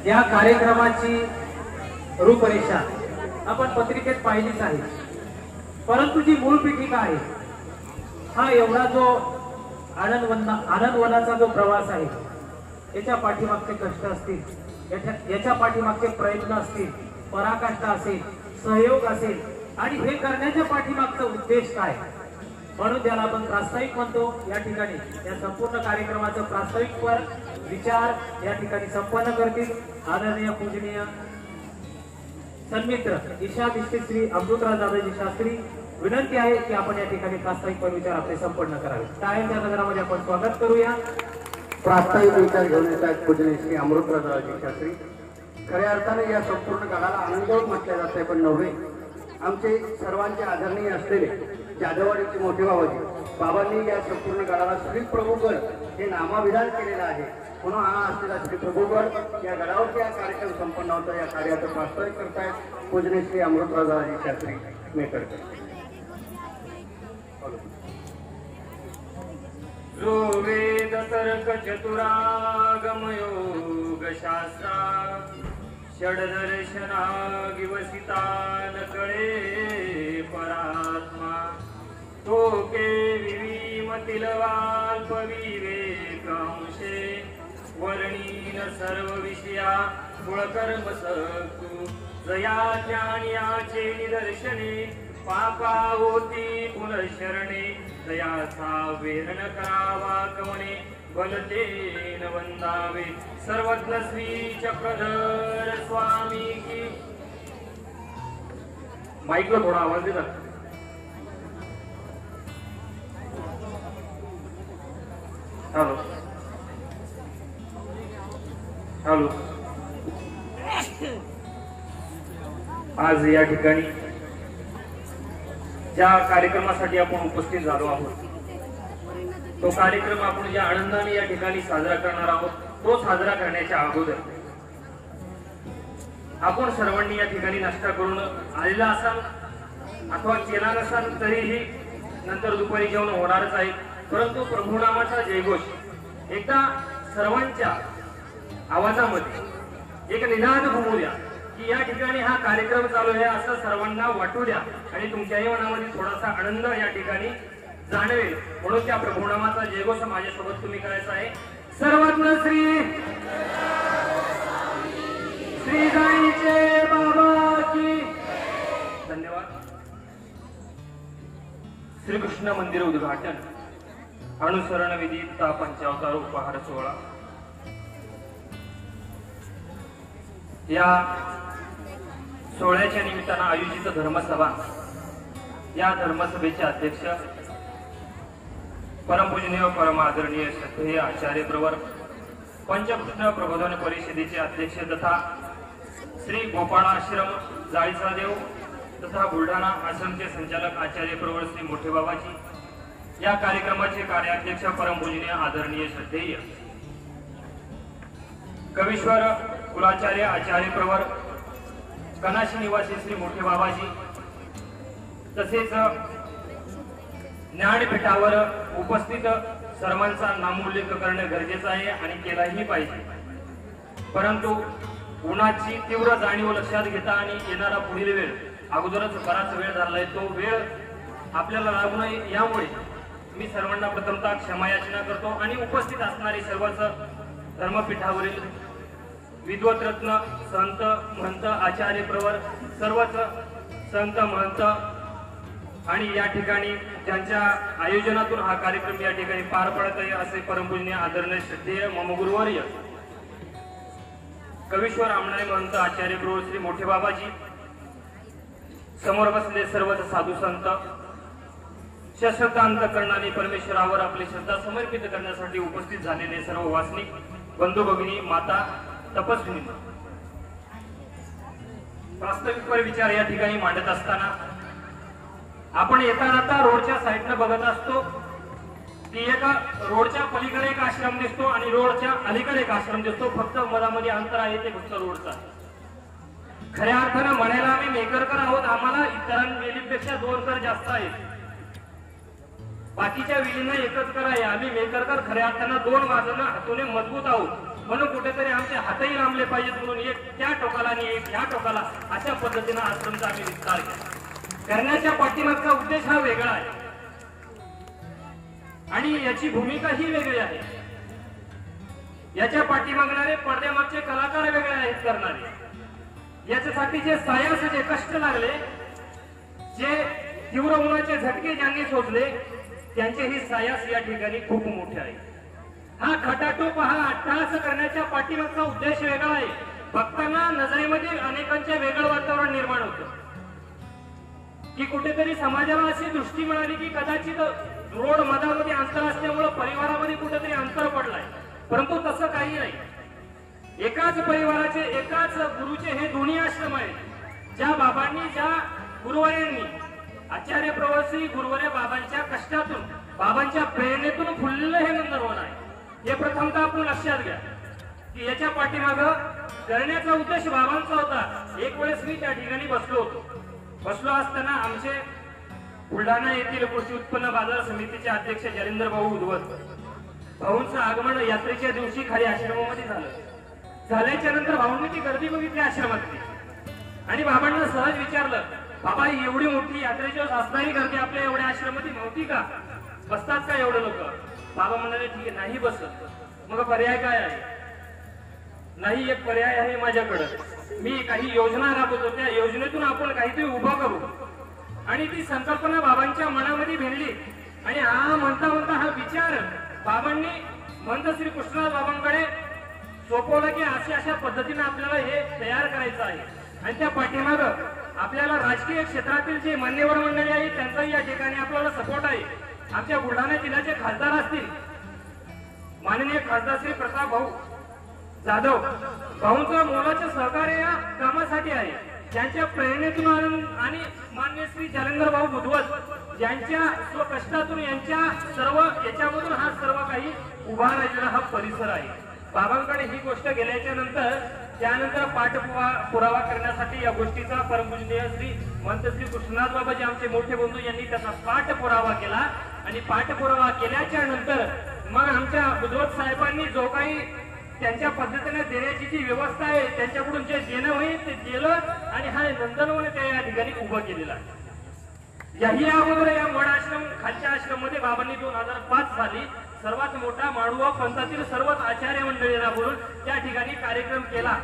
या कार्यक्रमाची रूपरेषा आपण पत्रिकेत पाहिलीच आहे, परंतु जी मूळ पीठिका आहे, हा एवढा जो आनंदवनाचा जो प्रवास आहे, याच्या पाठीमागचे कष्ट असतील, याच्या पाठीमागचे प्रयत्न असतील, पराकाष्ठा असेल, सहयोग असेल, आणि हे करण्याच्या पाठीमागचा उद्देश काय, म्हणून ज्याला आपण प्रास्ताविक म्हणतो. या ठिकाणी या संपूर्ण कार्यक्रमाचं प्रास्ताविक विचार या ठिकाणी संपन्न करतील आदरणीय पूजनीय सन्मित्र ईशा श्री अमृतराज दादाजी शास्त्री. विनंती आहे की आपण या ठिकाणी प्रास्ताविक विचार आपले संपन्न करावे. टाळ्यांच्या नगरामध्ये आपण स्वागत करूया. प्रास्ताविक विचार घेऊन येत आहेत पूजनीय श्री अमृतराज दादाजी शास्त्री. खऱ्या अर्थाने या संपूर्ण काळाला आनंदोत म्हटले जाते, पण नव्हे. आमचे सर्वांचे आदरणीय असलेले जाधववाडीचे मोठे बाबाजी बाबांनी या संपूर्ण गडाला श्री प्रभूगड हे नामाविधान केलेलं आहे. म्हणून हा असलेला श्री प्रभूगड या गडावरती हा कार्यक्रम संपन्न होता. या कार्याचं प्रास्ताविक करतायत पूजनीय श्री अमृतराज दादाजी शास्त्री मेकरकर. जो वेद तर्क चतुरागम योग शास्त्रा षडदर्शना विवसिता न कळे परात्मा तो के विविमतील अल्प विवेक अंशे वर्णीन सर्व विषया कुळकर्म सक्तू जया ज्ञानियाचे निदर्शने पापा होती पुनशरणे दयाचा वेरण करावा कवणे बलतेन वंदावे सर्वज्ञ श्री चक्रधर स्वामी की. माईकला थोडा आवाज देतात. Hello hello. आज या ठिकाणी ज्या कार्यक्रमासाठी आपण उपस्थित झालो आहोत तो कार्यक्रम आपण ज्या आनंदाने या ठिकाणी साजरा करणार आहोत तो साजरा करण्याच्या अगोदर आपण सर्वांनी या ठिकाणी नाश्ता करून आलेला असाल अथवा केला नसाल तरीही नंतर दुपारी जेवण होणारच आहे. परंतु प्रभुनामाचा जयघोष एकदा सर्वांच्या आवाजामध्ये एक निनाद घुमू द्या की या ठिकाणी हा कार्यक्रम चालू आहे असं सर्वांना वाटू द्या आणि तुमच्याही मनामध्ये थोडासा आनंद या ठिकाणी जाणवेल म्हणून त्या प्रभुनामाचा जयघोष माझ्यासोबत तुम्ही करायचा आहे. सर्वज्ञ श्री श्री गाईचे बाबा की. धन्यवाद. श्रीकृष्ण मंदिर उद्घाटन अनुसरण विधीत पंचावतार उपहार सोहळा. या सोहळ्याच्या निमित्तानं आयोजित धर्मसभा या धर्मसभेचे अध्यक्ष परमपूजनीय परम आदरणीय श्रद्धेय आचार्य प्रवर पंचकृष्ण प्रबोधन परिषदेचे अध्यक्ष तथा श्री गोपाळाश्रम जाळीसादेव तथा बुलढाणा आश्रमचे संचालक आचार्य प्रवर श्री मोठे बाबाजी. या कार्यक्रमाचे कार्याध्यक्ष परमपूजनीय आदरणीय श्रद्धेय कवीश्वर कुलाचार्य आचार्य प्रवर कनाशी निवासी श्री मोठे बाबाजी. तसेच ज्ञानपीठावर उपस्थित सर्वांचा नामोल्लेख करणे गरजेचं आहे आणि केलाही पाहिजे. परंतु उन्हाची तीव्र जाणीव लक्षात घेता आणि येणारा पुढील वेळ अगोदरच बराच वेळ झालाय तो वेळ आपल्याला लागू नये यामुळे मी सर्वांना प्रथमतः क्षमायाचना करतो आणि उपस्थित असणारे सर्वच धर्मपीठावरील विद्वत रत्न संत महंत आचार्य प्रवर सर्वच संत महंत आणि या ठिकाणी ज्यांच्या आयोजनातून हा कार्यक्रम या ठिकाणी पार पडत आहे असे परमपूजनीय आदरणीय श्रद्धेय मम गुरुवर्य कवीश्वर आमणारे महंत आचार्य प्रवर श्री मोठे बाबाजी. समोर बसले सर्वच साधू संत सश्रद्धा अंतःकरणाने परमेश्वरावर आपली श्रद्धा समर्पित करण्यासाठी उपस्थित झालेले सर्व वासनिक बंधू भगिनी माता तपस्विनी. प्रास्ताविक विचार या ठिकाणी मांडत असताना आपण येता जाता रोडच्या साईडनं बघत असतो की एका रोडच्या पलीकडे एक आश्रम दिसतो आणि रोडच्या अलीकडे एक आश्रम दिसतो. फक्त मधामध्ये अंतर आहे ते फक्त रोडचा. खऱ्या अर्थानं म्हणायला आम्ही मेकरकर आहोत. आम्हाला इतरांपेक्षा 2 कर जास्त आहेत. बाकीच्या विलींना एकच कर आहे. आम्ही मेकरकर खऱ्या अर्थानं 2 बाजूंना हातूने मजबूत आहोत म्हणून कुठेतरी आमचे हातही लांबले पाहिजेत म्हणून एक त्या टोकाला आणि एक या टोकाला अशा पद्धतीनं आश्रमचा आम्ही विस्तार करण्याच्या पाठीमागचा उद्देश हा वेगळा आहे आणि याची भूमिका ही वेगळी आहे. याच्या पाठीमागणारे पडद्यामागचे कलाकार वेगळे आहेत करणारे. याच्यासाठी जे सायास जे कष्ट लागले जे तीव्र उन्हाचे झटके ज्यांनी सोसले त्यांचे ही सायास या ठिकाणी खूप मोठे आहे. हा खटाटोप हा अट्टहास करण्याच्या पाठीमागचा उद्देश वेगळा आहे. भक्तांना नजरेमध्ये अनेकांचे वेगळं वातावरण निर्माण होतं की कुठेतरी समाजाला अशी दृष्टी मिळाली की कदाचित रोड मधामध्ये अंतर असल्यामुळे परिवारामध्ये कुठेतरी अंतर पडलाय. परंतु तसं काही नाही. एकाच परिवाराचे एकाच गुरुचे हे दोन्ही आश्रम आहेत. ज्या बाबांनी ज्या गुरुवर्यांनी आचार्य प्रवासी गुरुवर्य बाबांच्या कष्टातून बाबांच्या प्रेरणेतून फुललेलं हे नंदनवन आहे. हे प्रथमतः आपण लक्षात घ्या की याच्या पाठीमाग करण्याचा उद्देश बाबांचा होता. एक वेळेस मी त्या ठिकाणी बसलो असताना आमचे बुलढाणा येथील कृषी उत्पन्न बाजार समितीचे अध्यक्ष जलेंद्र भाऊ उद्वत भाऊंचं आगमन यात्रेच्या दिवशी खाली आश्रमामध्ये झाल्याच्या नंतर भाऊंनी ती गर्दी बघितली आश्रमातली आणि बाबांना सहज विचारलं, बाबा एवढी मोठी यात्रेच्या असणारी गर्दी आपल्या एवढ्या आश्रमामध्ये नव्हती का? बसतात का एवढे लोक? बाबा म्हणाले ठीक आहे नाही बसत. मग पर्याय काय आहे? नाही, एक पर्याय आहे माझ्याकडं. मी काही योजना राबवतो, त्या योजनेतून आपण काहीतरी उभं करू. आणि ती संकल्पना बाबांच्या मनामध्ये भिनली आणि हा म्हणता म्हणता हा विचार बाबांनी म्हणत श्री कृष्णराज बाबांकडे सोपवलं की अशा पद्धतीने आपल्याला हे तयार करायचं आहे. आणि त्या पाठीमाग आपल्याला राजकीय क्षेत्रातील जे मान्यवर मंडळी आहे त्यांचाही या ठिकाणी आपल्याला सपोर्ट आहे. आमच्या बुलढाणा जिल्ह्याचे खासदार असतील माननीय खासदार श्री प्रताप भाऊ जाधव, भाऊंचं मोलाचं सहकार्य या कामासाठी आहे. त्यांच्या प्रेरणेतून आणि मान्य श्री जालंधर भाऊ बुधवत यांच्या स्वकष्टातून यांच्या सर्व याच्यामधून हा सर्व काही उभा राहिलेला हा परिसर आहे. बाबांकडे ही गोष्ट गेल्याच्या नंतर त्यानंतर पाठपुरावा करण्यासाठी या गोष्टीचा परमपूजनीय श्री महंत श्री कृष्णनाथ बाबाजी आमचे मोठे बंधू यांनी त्याचा पाठपुरावा केला. आणि पाठपुरावा केल्याच्या नंतर मग आमच्या बुधवत साहेबांनी जो काही त्यांच्या पद्धतीने देण्याची जी व्यवस्था आहे त्यांच्याकडून जे देणं होईल ते दिलं आणि हा नंदनवन त्या या ठिकाणी उभं केलेला आहे. याही अगोदर या मड आश्रम खालच्या आश्रम मध्ये बाबांनी 2005 साली सर्वात मोठा माडुवा पंथातील सर्वच आचार्य मंडळींना बोलून त्या ठिकाणी कार्यक्रम केला.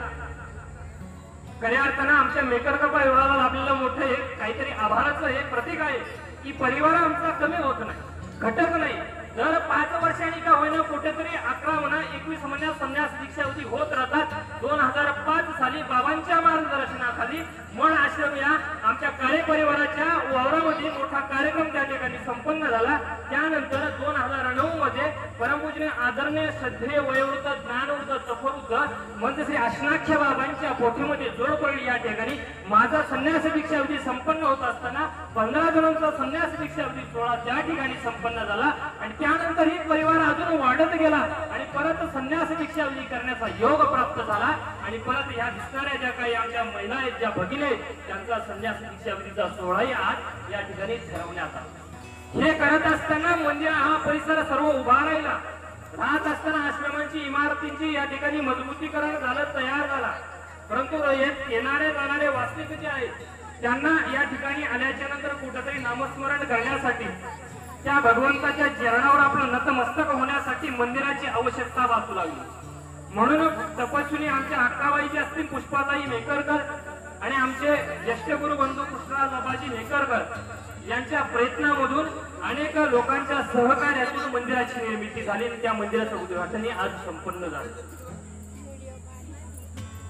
खऱ्या अर्थानं आमच्या मेकर कृपा एवढा लाभलेलं मोठं हे काहीतरी आभाराचं हे प्रतीक आहे की परिवार आमचा कमी होत नाही, घटक नाही. दर 5 वर्षांनी का होईना कुठेतरी 11 म्हणा 21 महिन्यात संन्यास दीक्षावधी होत राहतात. 2005 साली बाबांच्या मार्गदर्शनाखाली मड आश्रम या आमच्या कार्यपरिवाराच्या वावरामध्ये मोठा कार्यक्रम त्या ठिकाणी संपन्न झाला. त्यानंतर 2009 मध्ये परमपूजनीय आदरणीय श्रद्धेय वयोवृद्ध ज्ञानवृद्ध तपोवृद्ध म्हणजे श्री अष्टाक्ष बाबांच्या पोथीमध्ये जोड पडली. या ठिकाणी माझा संन्यास दीक्षावधी संपन्न होत असताना 15 जणांचा संन्यास दीक्षावधी सोहळा त्या ठिकाणी संपन्न झाला. आणि त्यानंतर ही परिवार अजून वाढत गेला आणि परत संन्यास दीक्षावधी करण्याचा योग प्राप्त झाला. आणि परत ह्या दिसणाऱ्या ज्या काही आमच्या महिला आहेत, ज्या भगिनी आहेत, त्यांचा संन्यास दीक्षावधीचा सोहळाही आज या ठिकाणी ठरवण्यात आला. हे करत असताना मंदिर हा परिसर सर्व उभा राहिला. राहत असताना आश्रमांची इमारतींची या ठिकाणी मजबूतीकरण झालं, तयार झाला. परंतु येणारे जाणारे वास्तविक जे आहेत त्यांना या ठिकाणी आल्याच्या नंतर कुठेतरी नामस्मरण करण्यासाठी त्या भगवंताच्या चरणावर आपलं नतमस्तक होण्यासाठी मंदिराची आवश्यकता भासू लागली. म्हणून तपस्विनी आमच्या अक्काबाईजी असतील पुष्पाताई मेकरकर आणि आमचे ज्येष्ठ गुरु बंधू कृष्णराज बाबाजी मेकरकर यांच्या प्रयत्नामधून अनेक लोकांच्या सहकार्यातून मंदिराची निर्मिती झाली आणि त्या मंदिराचं उद्घाटन आज संपन्न झालं.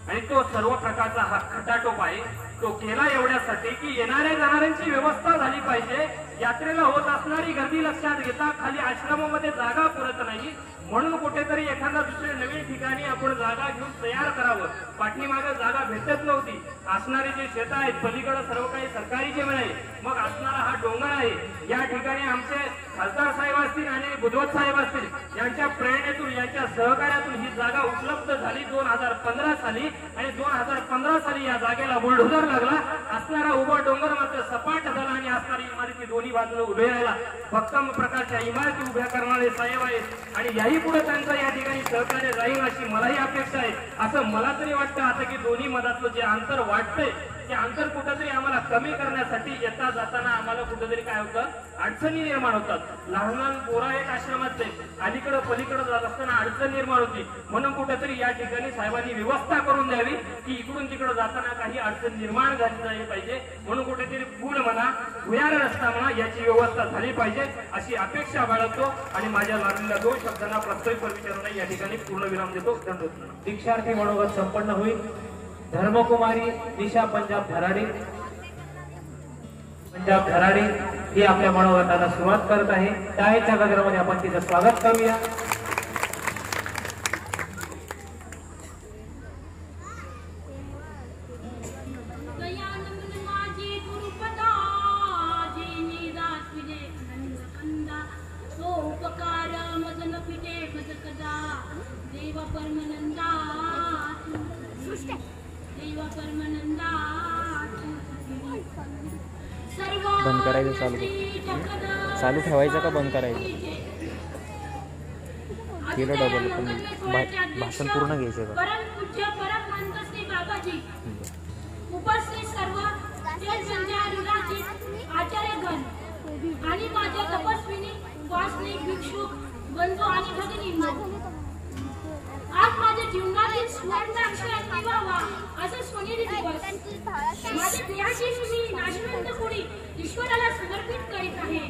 आणि तो सर्व प्रकारचा हा खटाटोप आहे तो केला एवढ्यासाठी की येणाऱ्या जाणाऱ्यांची व्यवस्था झाली पाहिजे. यात्रेला होत असणारी गर्दी लक्षात घेता खाली आश्रमामध्ये जागा पुरत नाही, म्हणून कुठेतरी एखादा दुसऱ्या नवीन ठिकाणी आपण जागा घेऊन तयार करावं. पाठीमागे जागा भेटत नव्हती. असणारे जे शेत आहेत पलीकडे सर्व काही सरकारी जमीन आहे. मग असणारा हा डोंगर आहे. या ठिकाणी आमचे खासदार साहेब असतील आणि बुधवत साहेब असतील यांच्या प्रेरणेतून यांच्या सहकार्यातून ही जागा उपलब्ध झाली 2015 साली. आणि 2015 साली या जागेला बुलडोझर लागला. असणारा उभा डोंगर मात्र सपाट झाला आणि असणारी इमारती दोन्ही बाजूने उभे राहिला. भक्कम प्रकारच्या इमारती उभ्या करणारे साहेब आहेत आणि याही पुढे त्यांचं या ठिकाणी सहकार्य राहील अशी मलाही अपेक्षा आहे. असं मला तरी वाटतं आता की दोन्ही मधातलं जे अंतर वाटतंय ते अंतर कुठेतरी आम्हाला कमी करण्यासाठी येता जाताना आम्हाला कुठेतरी काय होतं अडचणी निर्माण होतात. लहान लहान पोरा एक आश्रमातले अलीकडं पलीकडं जात असताना अडचण निर्माण होती. म्हणून कुठेतरी या ठिकाणी साहेबांनी व्यवस्था करून द्यावी की इकडून तिकडं जाताना काही अडचण निर्माण झाली नाही पाहिजे. म्हणून कुठेतरी पूल म्हणा भुयार रस्ता म्हणा याची व्यवस्था झाली पाहिजे अशी अपेक्षा बाळगतो आणि माझ्या लागलेल्या 2 शब्दांना प्रस्तावित विचारून या ठिकाणी पूर्ण विराम देतो. धन्यवाद. दीक्षार्थी मनोगत संपन्न होईल. धर्मकुमारी दिशा पंजाब धराडी ही आपल्या मनोगताला सुरुवात करत आहे. टाळ्याच्या गजरामध्ये आपण तिचं स्वागत करूया. बंद करायचं चालू ठेवायचं का बंद करायचं केलं डबल पण भाषण पूर्ण घ्यायचं का उपस्थित सर्व आचार्यगण आणि माझ्या तपस्विनी वासनिक भिक्षुक बंधू आणि भगिनींनो, आज माझ्या जीवनातील सुवर्णाक्षरात दिवावा असा सोनेरी दिवस माझ्या प्रियाची मी नाशवंत कोणी ईश्वराला समर्पित करीत आहे.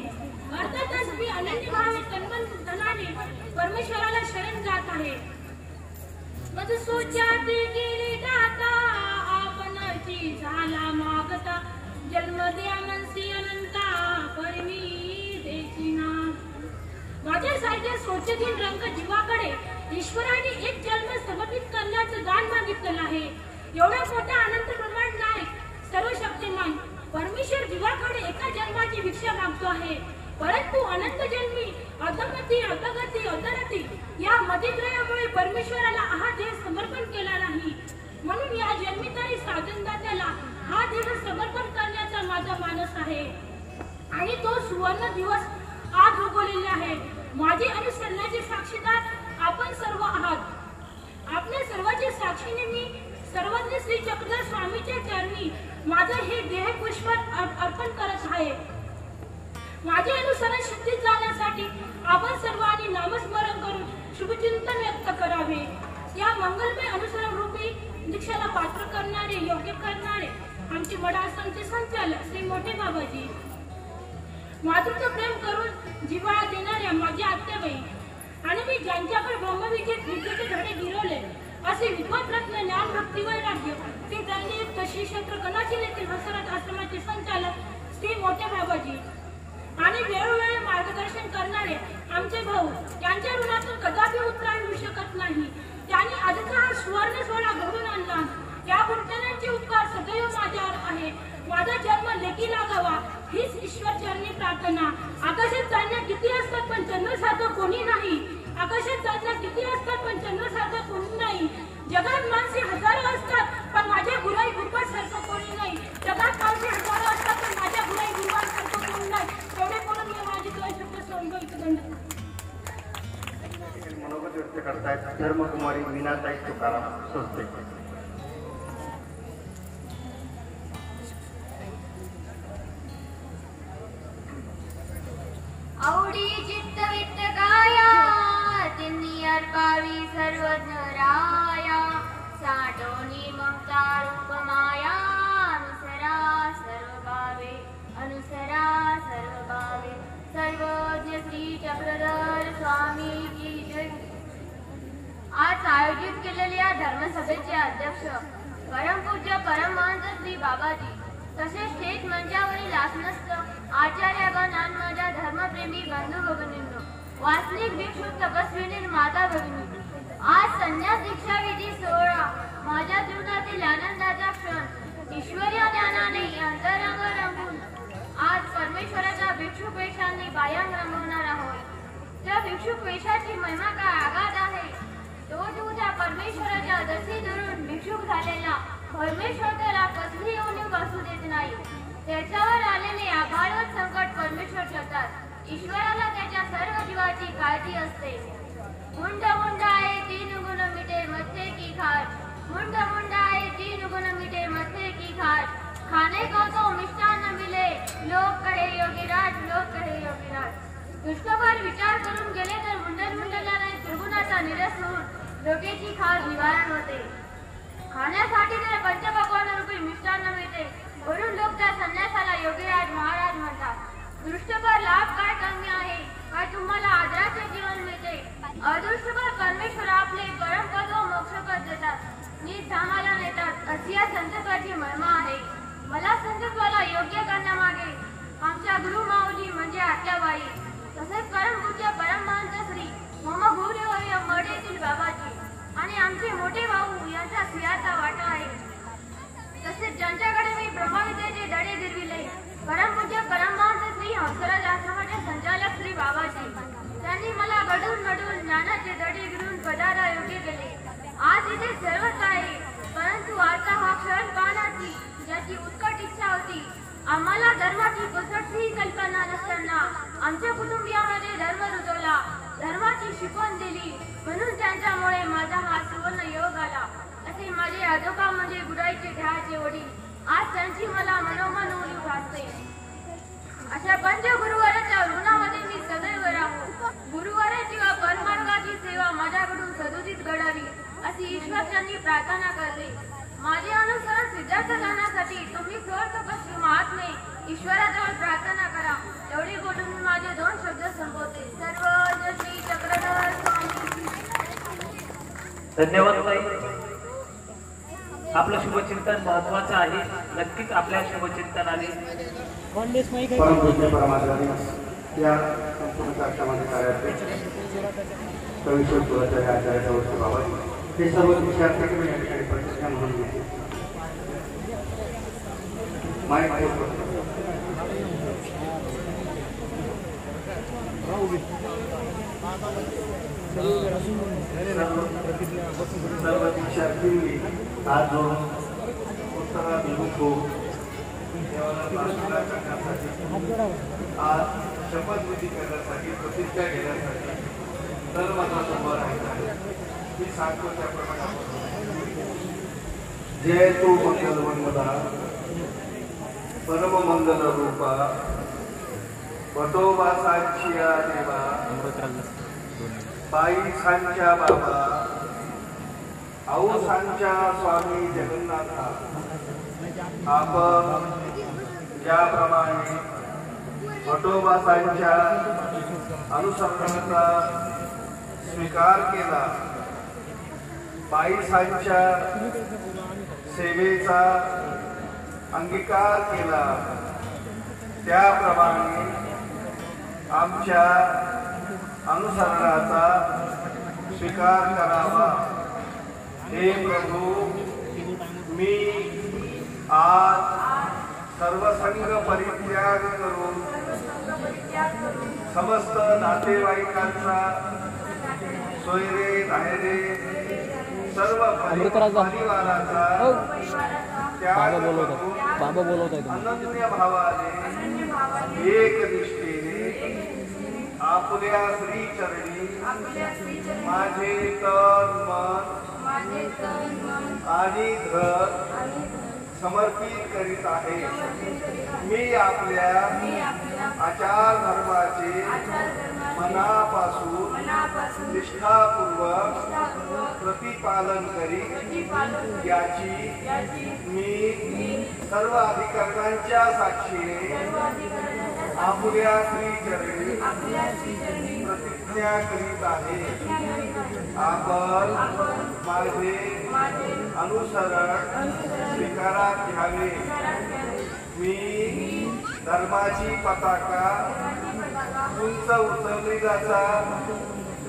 अर्थातच मी अनन्य भावे तन्मन धनाने परमेश्वराला शरण जात आहे. मज सोच्यात गेले दाता आपणची झाला मागता जन्म द्या मनसी अनंता परमी देचिना. माझ्यासारख्या सोचहीन रंग जीवाकडे ईश्वराने एक जन्म समर्पित करण्याचं दान मागितलेलं आहे. एवढा मोठा अनंत ब्रह्मांड नायक सर्वशक्तिमान परमेश्वर जीवाकडे एका जन्माची भिक्षा मागतो आहे. परंतु अनंत जन्मी अधमती अधगती अधरती या मतिद्रयामुळे परमेश्वराला हा देह समर्पण केला नाही. म्हणून या जन्मी तरी साधनदात्याला हा देह समर्पण करण्याचा माझा मानस आहे आणि तो सुवर्ण दिवस आज उगवलेला आहे. माझे अनुसरणाचे साक्षीदार आपण सर्व आहात. आपल्या सर्वांच्या साक्षीने मी सर्वज्ञ श्री चक्रधर स्वामीच्या चरणी माझं हे देह पुष्प अर्पण करत आहे. माझे अनुसरण शुद्धीत जाण्यासाठी आपण सर्वांनी नामस्मरण करून शुभचिंतन व्यक्त करावे. या मंगलमय अनुसरण रूपी दीक्षाला पात्र करणारे योग्य करणारे आमचे मठासनचे संचालक श्री मोठे बाबाजी, मातृत्व प्रेम करून जिव्हाळा देणाऱ्या माझ्या आत्याबाई आणि मी ज्यांच्याकडे ब्रह्मविद्येचे धडे गिरवले असे विद्वत रत्न ज्ञान भक्ती वैराग्य ते दंडयुक्त श्री क्षेत्र कणाची येथील हसरत आश्रमाचे संचालक श्री मोठे बाबाजी आणि वेळोवेळी मार्गदर्शन करणारे आमचे भाऊ, त्यांच्या ऋणातून कदापि उत्तरायण होऊ शकत नाही. त्यांनी आजचा हा सुवर्ण सोहळा घडून आणला. या गुरुजनांचे उपकार सदैव माझ्यावर आहे. माझा जन्म लेकी लागावा हीच ईश्वर चरणी प्रार्थना. आकाशात चांदण्या किती असतात पण चंद्रासारखं कोणी नाही. आकाशात चांदण्या किती असतात पण चंद्रासारखं कोणी नाही. जगात माणसे हजारो असतात पण माझ्या गुराई गुरुवासारखं कोणी नाही. जगात माणसे हजारो असतात पण माझ्या गुराई गुरुवासारखं कोणी नाही. तेवढे करून मी माझी दोन शब्द सोडून मनोगत व्यक्त करतायत धर्मकुमारी मीनाताई तुकाराम संस्थे. आवडी चित्त वित्त काया तिन्ही अर्पावी सर्वज्ञ राया साठवणी ममता रूप माया अनुसरा सर्व भावे अनुसरा सर्व भावे सर्वज्ञ श्री चक्रधर स्वामी की जय. आज आयोजित केलेल्या धर्मसभेचे अध्यक्ष परमपूज्य परमहंस श्री बाबाजी तसेच थेट मंचावरील आसनस्थ आचार्यगण आणि माझ्या धर्मप्रेमी बंधू भगिनींनो, वासनिक भिक्षुक तपस्विनी माता भगिनी, आज संन्यास दीक्षा विधी सोहळा माझ्या जीवनातील आनंदाचा क्षण ईश्वरीय ज्ञानाने अंतरंग रंगून आज परमेश्वराच्या भिक्षुक वेषांनी बाह्यांग रंगवणार आहोत. त्या भिक्षुक वेषाची महिमा काय आगाध आहे. तो तुझ्या परमेश्वराच्या दसी धरून भिक्षुक झालेला परमेश्वर त्याला कसली उणीव असू देत नाही. त्याच्यावर आलेले आभाळवत संकट परमेश्वर करतात. ईश्वराला त्याच्या सर्व जीवाची काळजी असते. मुंड मुंड आहे तीन गुण मिटे मथे की खाट. मुंड मुंड आहे तीन गुण मिटे मथे की खाट. खाने को तो मिष्टान्न मिले लोक कहे योगीराज लोक कहे योगीराज. दुष्टभर विचार करून गेले तर मुंडन मुंडल्याने त्रिगुणाचा निरस होऊन डोक्याची खास निवारण होते. खाण्यासाठी तर पंचपक्वान रूपी मिष्टान्न मिळते म्हणून लोक त्या संन्यासाला योगीराज महाराज म्हणतात. दृष्टभर लाभ काय कमी आहे काय तुम्हाला आदराचे जीवन मिळते. अदृष्टभर परमेश्वर आपले परमपद व मोक्षपद देतात. नीट धामाला नेतात अशी या संतत्वाची महिमा आहे. मला संतत्वाला योग्य करण्यामागे आमच्या गुरु माऊली म्हणजे आत्याबाई तसेच परमपूज्य परमहंस श्री मम गुरुवर्य मठ येथील बाबाजी आणि आमचे मोठे भाऊ यांचा सिंहाचा वाटा आहे. तसेच ज्यांच्याकडे मी ब्रह्मविद्येचे धडे गिरविले परमपूज्य परमहंस श्री हंसराज आश्रमाचे संचालक श्री बाबाजी त्यांनी मला घडून ज्ञानाचे धडे गिरून पदारा योग्य केले. आज इथे सर्वच आहे परंतु आता हा क्षण पाहण्याची ज्याची उत्कट इच्छा होती. आम्हाला धर्माची पुसटही कल्पना नसताना आमच्या कुटुंबियामध्ये धर्म रुजवला, धर्माची शिकवण दिली म्हणून त्यांच्यामुळे माझा हा सुवर्ण योग आला. असे माझे आजोबा म्हणजे गुराईचे ढाळचे वडील. आज त्यांची मला मनोमन उणीव भासते. अशा पंचगुरुवाराच्या ऋणामध्ये मी सदैव राहू. गुरुवाराची व मुनीपक्षांनी प्रार्थना करली. माझे अनुसरण सिद्धार्थ करण्यासाठी तुम्ही थोर तपस्वी महात्मे ईश्वराजवळ प्रार्थना करा. एवढी बोलून मी माझे 2 शब्द संपवते. सर्व श्री चक्रधर स्वामी. धन्यवाद ताई. आपलं शुभचिंतन महत्वाचं आहे. नक्कीच आपल्या शुभचिंतनाने परमपूज्य परमात्म्याने या संपूर्ण कार्यक्रमाचे कार्याध्यक्ष कविश्वर कुलाचार्य आचार्य वस्तू बाबा हे सर्व विद्यार्थी मी या ठिकाणी प्रतिज्ञा म्हणून घेते. माईक सर्व विद्यार्थी आज जो उत्तराभिमुख हो देवाला प्रार्थना करण्यासाठी आज शपथविधी करण्यासाठी प्रतिज्ञा घेण्यासाठी सर्व समोर आहे. मी सांगतो त्याप्रमाणे जय तो मंगलवंदना परम मंगल रूपा वटोबा साक्षिया देवा बाई सांच्या बाबा औसांच्या स्वामी जगन्नाथा. आपण ज्याप्रमाणे वटोबासांच्या अनुसरणाचा स्वीकार केला, बाईसांच्या सेवेचा अंगीकार केला, त्याप्रमाणे आमच्या अनुसरणाचा स्वीकार करावा. हे प्रभू, मी आज सर्वसंग परित्याग करून समस्त नातेवाईकांचा सोयरे धायरे सर्व परिवाराचा त्याग करून अनन्य भावाने एकनिष्ठेने आपल्या श्रीचरणी माझे तन मन आणि धन समर्पित करीत आहे. मी आपल्या आचार धर्माचे मनापासून निष्ठापूर्वक प्रतिपालन करीत याची मी सर्व अधिकाऱ्यांच्या साक्षीने आपल्या श्रीचरणी प्रतिज्ञा करीत आहे. आपण माझे अनुसरण स्वीकारात घ्यावे. मी धर्माची पताका उंच उचलली जाता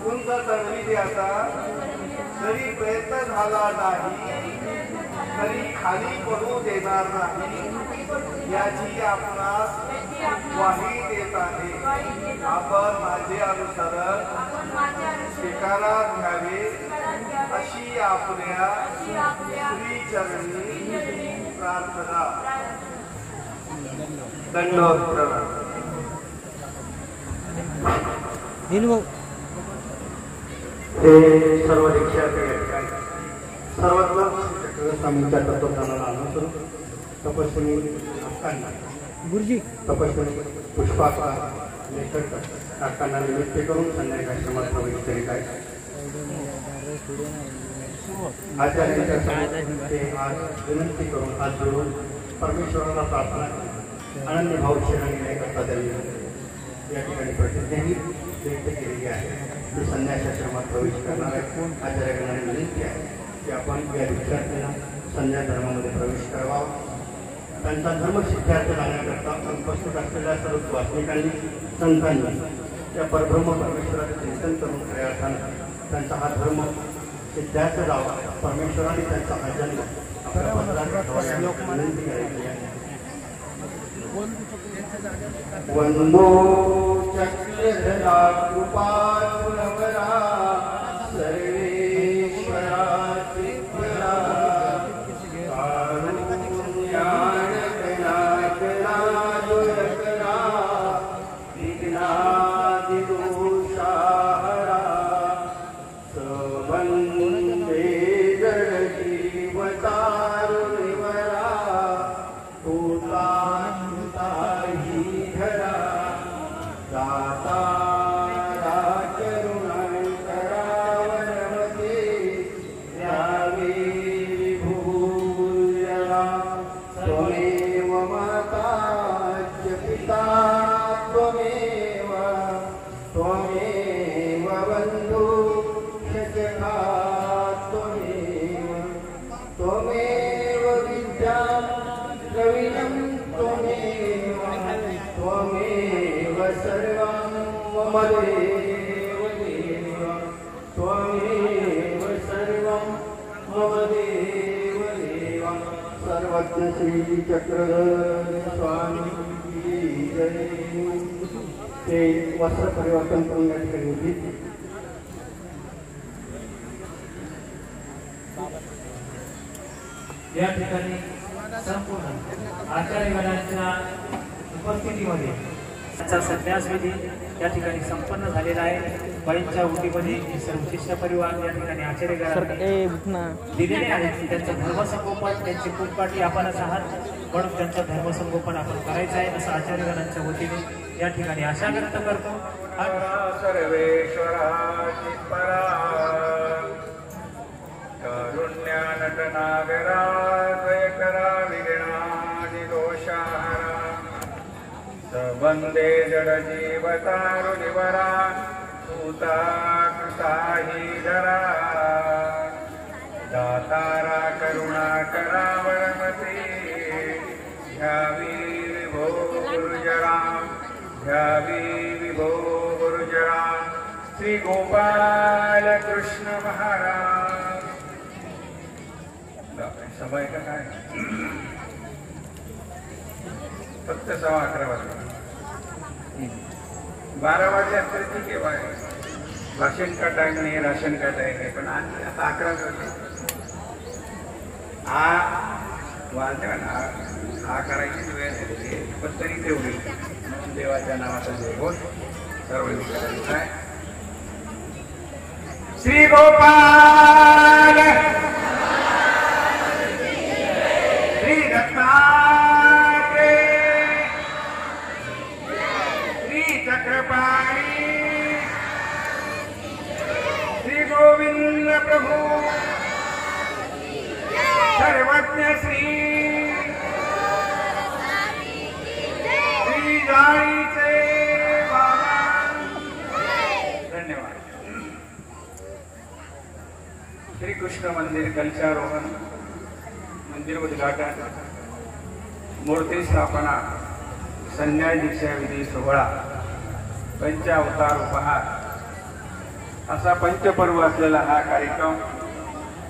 उंच चढविण्याचा जरी प्रयत्न झाला नाही तरी खाली पडू देणार नाही याची आपणास ग्वाही देत आहे. आपण माझे अनुसरण स्वीकारात घ्यावे अशी आपल्या श्रीचरणी प्रार्थना. दंडवत प्रणाम. हे सर्व दीक्षार्थी सर्वत्र स्वामींच्या तत्वज्ञानाला अनुसरून तपस्विनी काकांना गुरुजी तपस्विनी पुष्पाचा लेखक काकांना निमित्त करून संध्याकाश्रमात प्रवेश करीत आहे. आचार्यांच्या समोर ते आज विनंती करून हात जोडून परमेश्वराला प्रार्थना करून अनन्य भाव शिराणी करता त्यांनी या ठिकाणी प्रतिज्ञाही व्यक्त केलेली आहे. ते संन्यासाश्रमात प्रवेश करणार आहे. आचार्यांना विनंती आहे की आपण या विद्यार्थ्यांना संन्यास धर्मामध्ये प्रवेश करावा. त्यांचा धर्म सिद्धार्थ लावण्याकरता उपस्थित असलेल्या सर्व वाचनिकांनी संतांनी या परब्रह्म परमेश्वराचे चिंतन करून खऱ्या अर्थानं त्यांचा हा धर्म सिद्धार्थ जावा. परमेश्वराने त्यांचा हा जन्म आपल्या पत्रात विनंती करायची आहे. वंदो चक्रधरा कृपाकुलवरा सर्वेश्वरा त्रिपुरा दाता त्वमेव सर्वं मम देव देव त्वमेव सर्वं मम देव देव सर्वज्ञ श्री चक्रधर स्वामी जय। ते वस्त्र परिवर्तन करून या ठिकाणी होती। या ठिकाणी संपूर्ण आचार्यगणांच्या उपस्थितीमध्ये त्यांचा संन्यास विधी या ठिकाणी संपन्न झालेला आहे। बाईंच्या ओटीमध्ये सर्व शिष्य परिवार या ठिकाणी आचार्यगणांना दिलेले आहेत। त्यांचं धर्मसंगोपन त्यांची कुटपाटी आपणच आहात म्हणून त्यांचं धर्मसंगोपन आपण करायचं आहे असं आचार्यगणांच्या वतीने या ठिकाणी आशा व्यक्त करतो। सर्वेश्वराची परा करुण्यानटनागरा द्वयकरा विघ्नादि दोषाहरा सबंदे जडजीवतारुनिवरा सूता कृताही धरा दातारा करुणा करा वरमती ध्यावी विभो गुरुजरा ध्यावी विभो गुरुजरा श्री गोपाल कृष्ण महाराज। समय का काय फक्त 11:15 वाजता 12 वाजले तरी ठीक आहे बाय भाषण का टाइम नाही राशन का टाइम आहे पण आता 11 वाजले वाजले ना हा करायची वेळ आहे पण तरी तेवढी देवाच्या नावाचा जय बोल सर्व काय श्री गोपाल श्री दत्तात्रेय श्री चक्रपाणी श्री गोविंद प्रभु सर्वज्ञ श्री जाळीचे बाबा। धन्यवाद। श्री कृष्ण मंदिर कलशारोहण मंदिर उद्घाटन मूर्ती स्थापना संन्यास दीक्षा विधी सोहळा पंचावतार उपहार असा पंचपर्व असलेला हा कार्यक्रम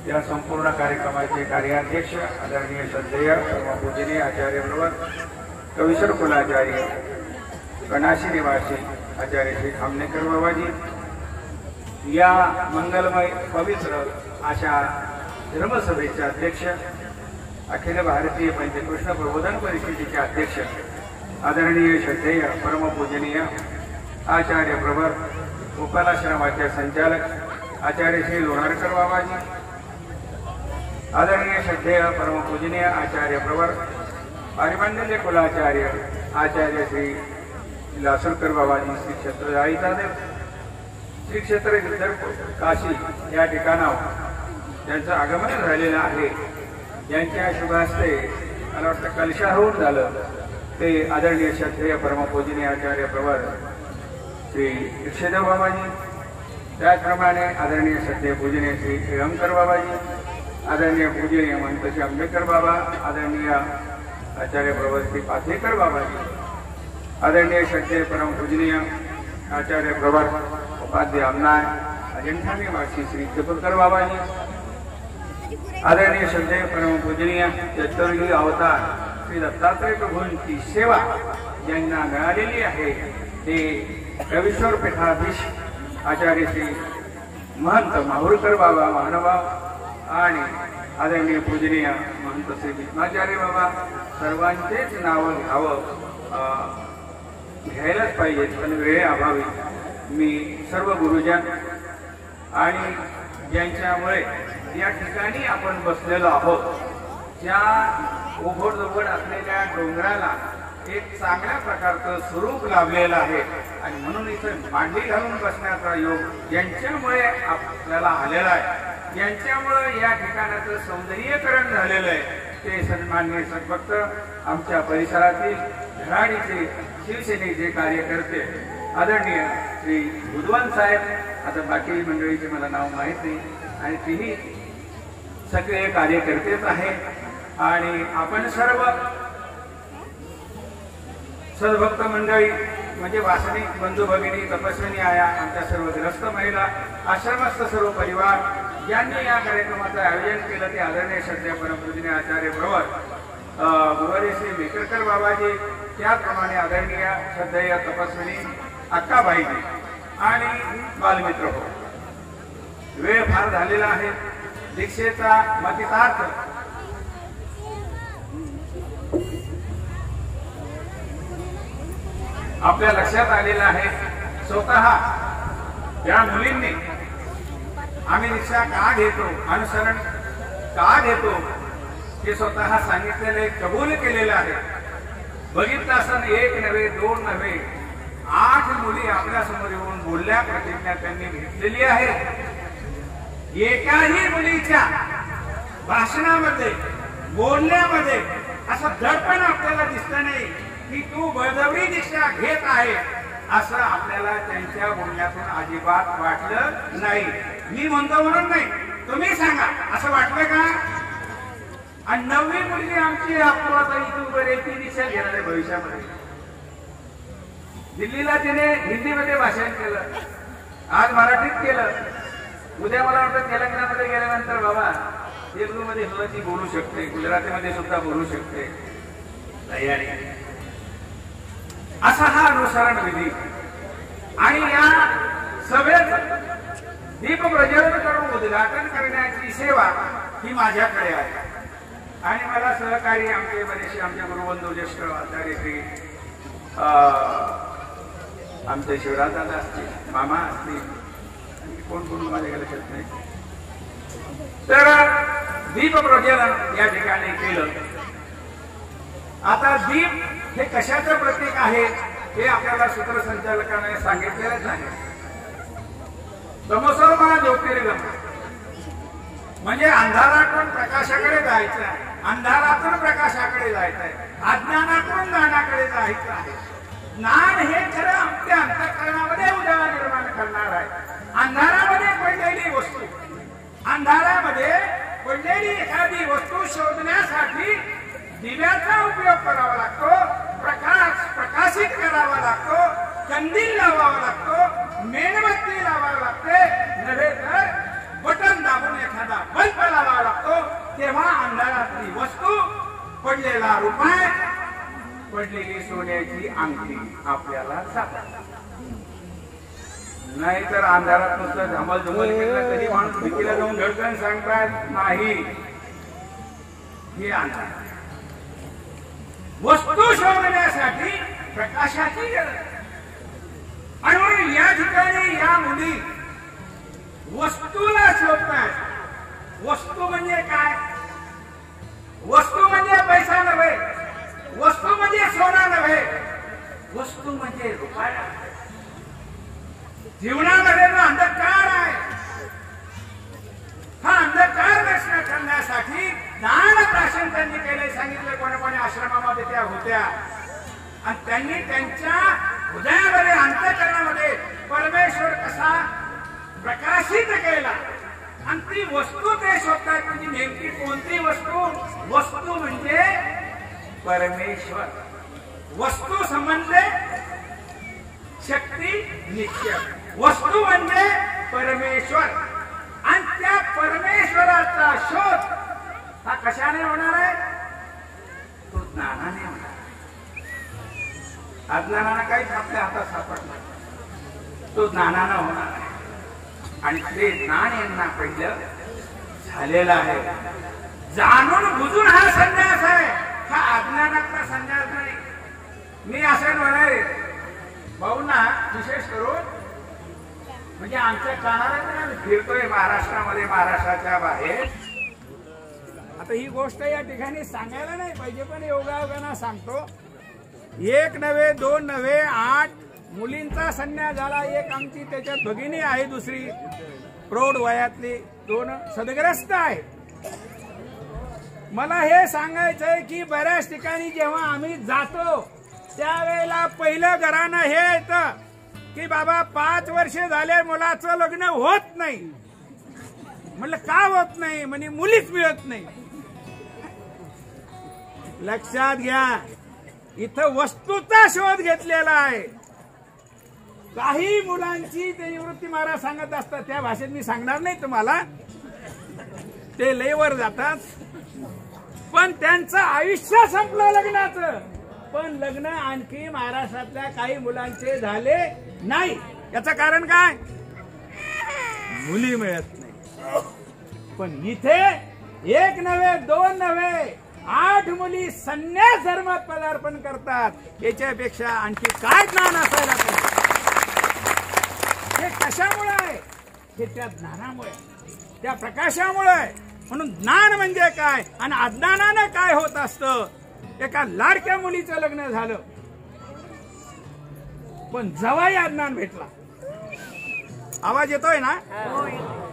या संपूर्ण कार्यक्रमाचे कार्याध्यक्ष आदरणीय श्रद्धेय परमपूजनीय आचार्य प्रवर कवीश्वर कुलाचार्य कणाशी निवासी आचार्य श्री खामनेकर बाबाजी या मंगलमय पवित्र अशा धर्मसभेचे अध्यक्ष अखिल भारतीय पंचकृष्ण प्रबोधन परिषदेचे अध्यक्ष आदरणीय श्रद्धेय परमपूजनीय आचार्य प्रवर गोपालाश्रमाचे संचालक आचार्य श्री लोणारकर बाबाजी आदरणीय श्रद्धेय परमपूजनीय आचार्य प्रवर पारिमांडल्य कुलाचार्य आचार्य श्री लासूरकर बाबाजी श्री क्षेत्र जाळीचादेव श्री क्षेत्र काशी या ठिकाणावर ज्यांचं आगमन झालेलं आहे यांच्या शुभास्ते मला वाटतं कलशारोहण झालं ते आदरणीय श्रद्धेय परमपूजनीय आचार्य प्रवर श्री दीक्षेदेव बाबाजी त्याचप्रमाणे आदरणीय श्रद्धेय पूजनीय श्री श्रीरंकर बाबाजी आदरणीय पूजनीय महंत श्री आंबेडकर बाबा आदरणीय आचार्य प्रवर श्री पाथेकर बाबाजी आदरणीय श्रद्धेय परमपूजनीय आचार्य प्रवर उपाध्याय अमनाय अजंठा निवासी श्री चिपळकर बाबाजी आदरणीय श्रद्धेय परमपूजनीय चतुर्युगी अवतार श्री दत्तात्रेय प्रभूंची सेवा ज्यांना मिळालेली आहे ते कवीश्वर पीठाधीश आचार्य श्री महंत माहुरकर बाबा महानुभाव आणि आदरणीय पूजनीय महंत श्री भीष्माचार्य बाबा सर्वांचेच नाव घ्यायलाच पाहिजे पण वेळेअभावी मी सर्व गुरुजन आणि ज्यांच्यामुळे या ठिकाणी आपण बसलेलो आहोत त्या ओघडदोघड असलेल्या डोंगराला एक चांगल्या प्रकारचं स्वरूप लाभलेलं आहे आणि म्हणून इथे मांडी घालून बसण्याचा योग ज्यांच्यामुळे आपल्याला आलेला आहे यांच्यामुळे या ठिकाणाचं सौंदर्यीकरण झालेलं आहे ते सन्माननीय सद्भक्त आमच्या परिसरातील धराडीचे शिवसेनेचे कार्यकर्ते आदरणीय श्री बुधवान साहेब आता बाकी मंडळीचे मला नाव माहीत नाही आणि तेही सगळे कार्यकर्तेच आहेत आणि आपण सर्व सद्भक्त मंडळी म्हणजे वासनिक बंधू भगिनी, तपस्विनी आया, आमच्या सर्व ग्रस्त महिला, आश्रमस्थ सर्व परिवार यांनी या कार्यक्रमाचं आयोजन केलं ते आदरणीय श्रद्धेय परमपूजनीय आचार्य प्रवर गुरुवारी श्री मेकरकर बाबाजी, त्याचप्रमाणे आदरणीय श्रद्धेय तपस्विनी अक्काबाईजी आणि बालमित्र हो. वेळ फार झालेला आहे. दीक्षेचा मतितार्थ आपल्या लक्षात आलेला आहे. स्वतः या मुलींनी आम्ही दीक्षा का घेतो, अनुसरण का घेतो हे स्वतः सांगितलेले, कबूल केलेलं आहे. बघितलं असं एक नव्हे, दोन नव्हे, 8 मुली आपल्या समोर येऊन बोलल्या, प्रतिज्ञा त्यांनी घेतलेली आहे. एकाही मुलीच्या भाषणामध्ये, बोलण्यामध्ये असं दडपण आपल्याला दिसतं नाही की तू बळजबरी दीक्षा घेत आहे, असं आपल्याला त्यांच्या बोलण्यातून अजिबात वाटलं नाही. मी म्हणतो म्हणून नाही, तुम्ही सांगा असं वाटलं का? आणि 9वी मुलगी आमची अपूर्वाताई इथून बरे ती दीक्षा घेणार आहे भविष्यामध्ये. दिल्लीला तिने हिंदीमध्ये भाषण केलं, आज मराठीत केलं, उद्या मला वाटतं तेलंगणामध्ये गेल्यानंतर बाबा तेलुगूमध्ये सुद्धा ती बोलू शकते, गुजरातीमध्ये सुद्धा बोलू शकते. तयारी असा हा अनुसरण विधी. आणि या सभेत दीप प्रज्वलन करून उद्घाटन करण्याची सेवा ही माझ्याकडे आहे. आणि मला सहकारी आमचे बरेचसे आमचे गुरुबंधू ज्येष्ठ आचार्य श्री आमचे शिवराजदादा असतील, मामा असतील, कोण कोण माझ्या लक्षात नाही. तर दीप प्रज्वलन या ठिकाणी केलं. आता दीप हे कशाचं प्रतीक आहे हे आपल्याला सूत्रसंचालकाने सांगितलेलंच आहे. तमसोमा ज्योतिर्गम म्हणजे अंधारातून प्रकाशाकडे जायचं आहे, अंधारातून प्रकाशाकडे जायचं आहे, अज्ञानातून ज्ञानाकडे जायचं आहे. ज्ञान हे खरं आमच्या अंतःकरणामध्ये उजाळा निर्माण करणार आहे. अंधारामध्ये पडलेली वस्तू, अंधारामध्ये पडलेली एखादी वस्तू शोधण्यासाठी दिव्याचा उपयोग करावा लागतो, प्रकाशित करावा लागतो, कंदील लावावा लागतो, मेणबत्ती लावावी लागते, नव्हे तर बटन दाबून एखादा बल्ब लावावा लागतो. तेव्हा अंधारातली वस्तू, पडलेला रुपये, पडलेली सोन्याची अंगठी आपल्याला सापडते. नाहीतर अंधारात नुसतं धमल धुमल केलं तरी माणूस भीतीला जाऊन धडकन सांगतात नाही. हे अंधार वस्तू शोधण्यासाठी प्रकाशाची गरज. आणि म्हणून या ठिकाणी या मुली वस्तूला शोधतात. वस्तू म्हणजे काय? वस्तू म्हणजे पैसा नव्हे, वस्तू म्हणजे सोना नव्हे, वस्तू म्हणजे रुपया. जीवनामध्ये जो अंधकार आहे, हा अंधकार नष्ट करण्यासाठी ज्ञान प्राशन त्यांनी केले. सांगितलं कोणी कोणी आश्रमामध्ये त्या होत्या आणि त्यांनी त्यांच्या हृदयामध्ये, अंतःकरणामध्ये परमेश्वर कसा प्रकाशित केला. आणि ती वस्तू ते शोधतात. म्हणजे नेमकी कोणती वस्तू? वस्तू म्हणजे परमेश्वर. वस्तू संबंधे शक्ती निश्चय. वस्तू म्हणजे परमेश्वर. आणि त्या परमेश्वराचा शोध हा कशाने होणार आहे? तो ज्ञानाने होणार. अज्ञानानं काहीच आपल्या हातात सापडणार, तो ज्ञानानं होणार आहे. आणि ते ज्ञान यांना पहिलं झालेलं आहे. जाणून बुजून हा संन्यास आहे, हा अज्ञानातला संन्यास नाही. मी असं म्हणाले भाऊंना, विशेष करून म्हणजे आमच्या कानाला फिरतोय महाराष्ट्रामध्ये, महाराष्ट्राच्या बाहेर. आता ही गोष्ट या ठिकाणी सांगायला नाही पाहिजे, पण योगायोगानं सांगतो. 1 नव्हे, 2 नव्हे, 8 मुलींचा संन्यास झाला. एक आमची त्याच्यात भगिनी आहे, दुसरी प्रौढ वयातली, 2 सदग्रस्त आहे. मला हे सांगायचंय की बऱ्याच ठिकाणी जेव्हा आम्ही जातो त्यावेळेला पहिलं घरानं हे येतं की बाबा 5 वर्ष झाले मुलाचं लग्न होत नाही. म्हणलं का होत नाही? म्हणजे मुलीच मिळत नाही. लक्षात घ्या, इथं वस्तूचा शोध घेतलेला आहे. काही मुलांची ते निवृत्ती महाराज सांगत असतात, त्या भाषेत मी सांगणार नाही तुम्हाला, ते लयवर जातात. पण त्यांचं आयुष्य संपलं लग्नाचं, पण लग्न आणखी महाराष्ट्रातल्या काही मुलांचे झाले नाही. याचं कारण काय? मुली मिळत नाही. पण इथे एक नव्हे, दोन नव्हे, 8 मुली संन्यास धर्मात पदार्पण करतात. याच्यापेक्षा आणखी काय ज्ञान असायला पाहिजे? हे कशामुळे आहे? हे त्या ज्ञानामुळे, त्या प्रकाशामुळे आहे. म्हणून ज्ञान म्हणजे काय आणि अज्ञानानं काय होत असतं. एका लाडक्या मुलीचं लग्न झालं, पण जवाई अज्ञान भेटला. आवाज येतोय ना?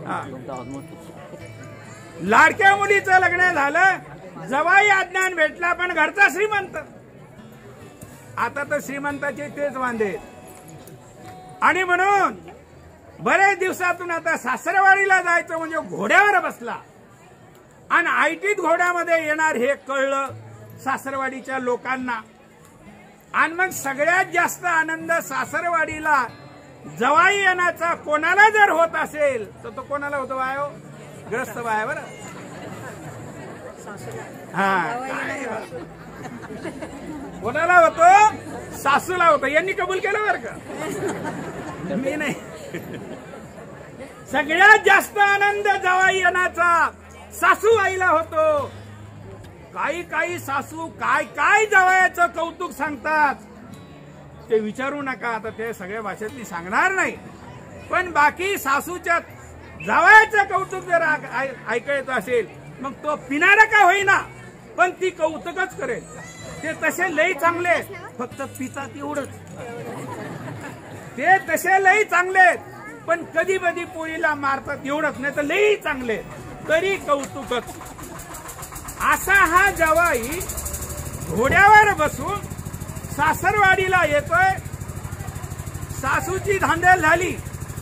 हा. लाडक्या मुलीचं लग्न झालं, जवाई अज्ञान भेटला, पण घरचा श्रीमंत. आता तर श्रीमंताचे तेच वांदे. आणि म्हणून बरेच दिवसातून आता सासरवाडीला जायचं म्हणजे घोड्यावर बसला. आणि आयटीत घोड्यामध्ये येणार हे कळलं सासरवाडीच्या लोकांना. आणि मग सगळ्यात जास्त आनंद सासरवाडीला जवाई येण्याचा कोणाला जर होत असेल तर तो कोणाला होतो? बायो ग्रस्त बाया. बरं, हा, कोणाला होतो? सासूला होतो. यांनी कबूल केलं बरं का, मी नाही. सगळ्यात जास्त आनंद जवाई येण्याचा सासूबाईला होतो. काही काही सासू काय काय जवायाचं कौतुक सांगतात ते विचारू नका. आता ते सगळ्या भाषेत मी सांगणार नाही. पण बाकी सासूच्या जवायाचं कौतुक जर ऐकायचं असेल, मग तो पिणारा का होईना पण ती कौतुकच करेल. ते तसे लई चांगले, फक्त पितात एवढंच. ते तसे लई चांगले, पण कधी कधी पोळीला मारतात एवढंच, नाही तर लई चांगले तरी कौतुकच. असा हा जवाई घोड्यावर बसून सासरवाडीला येतोय. सासूची धांदल झाली,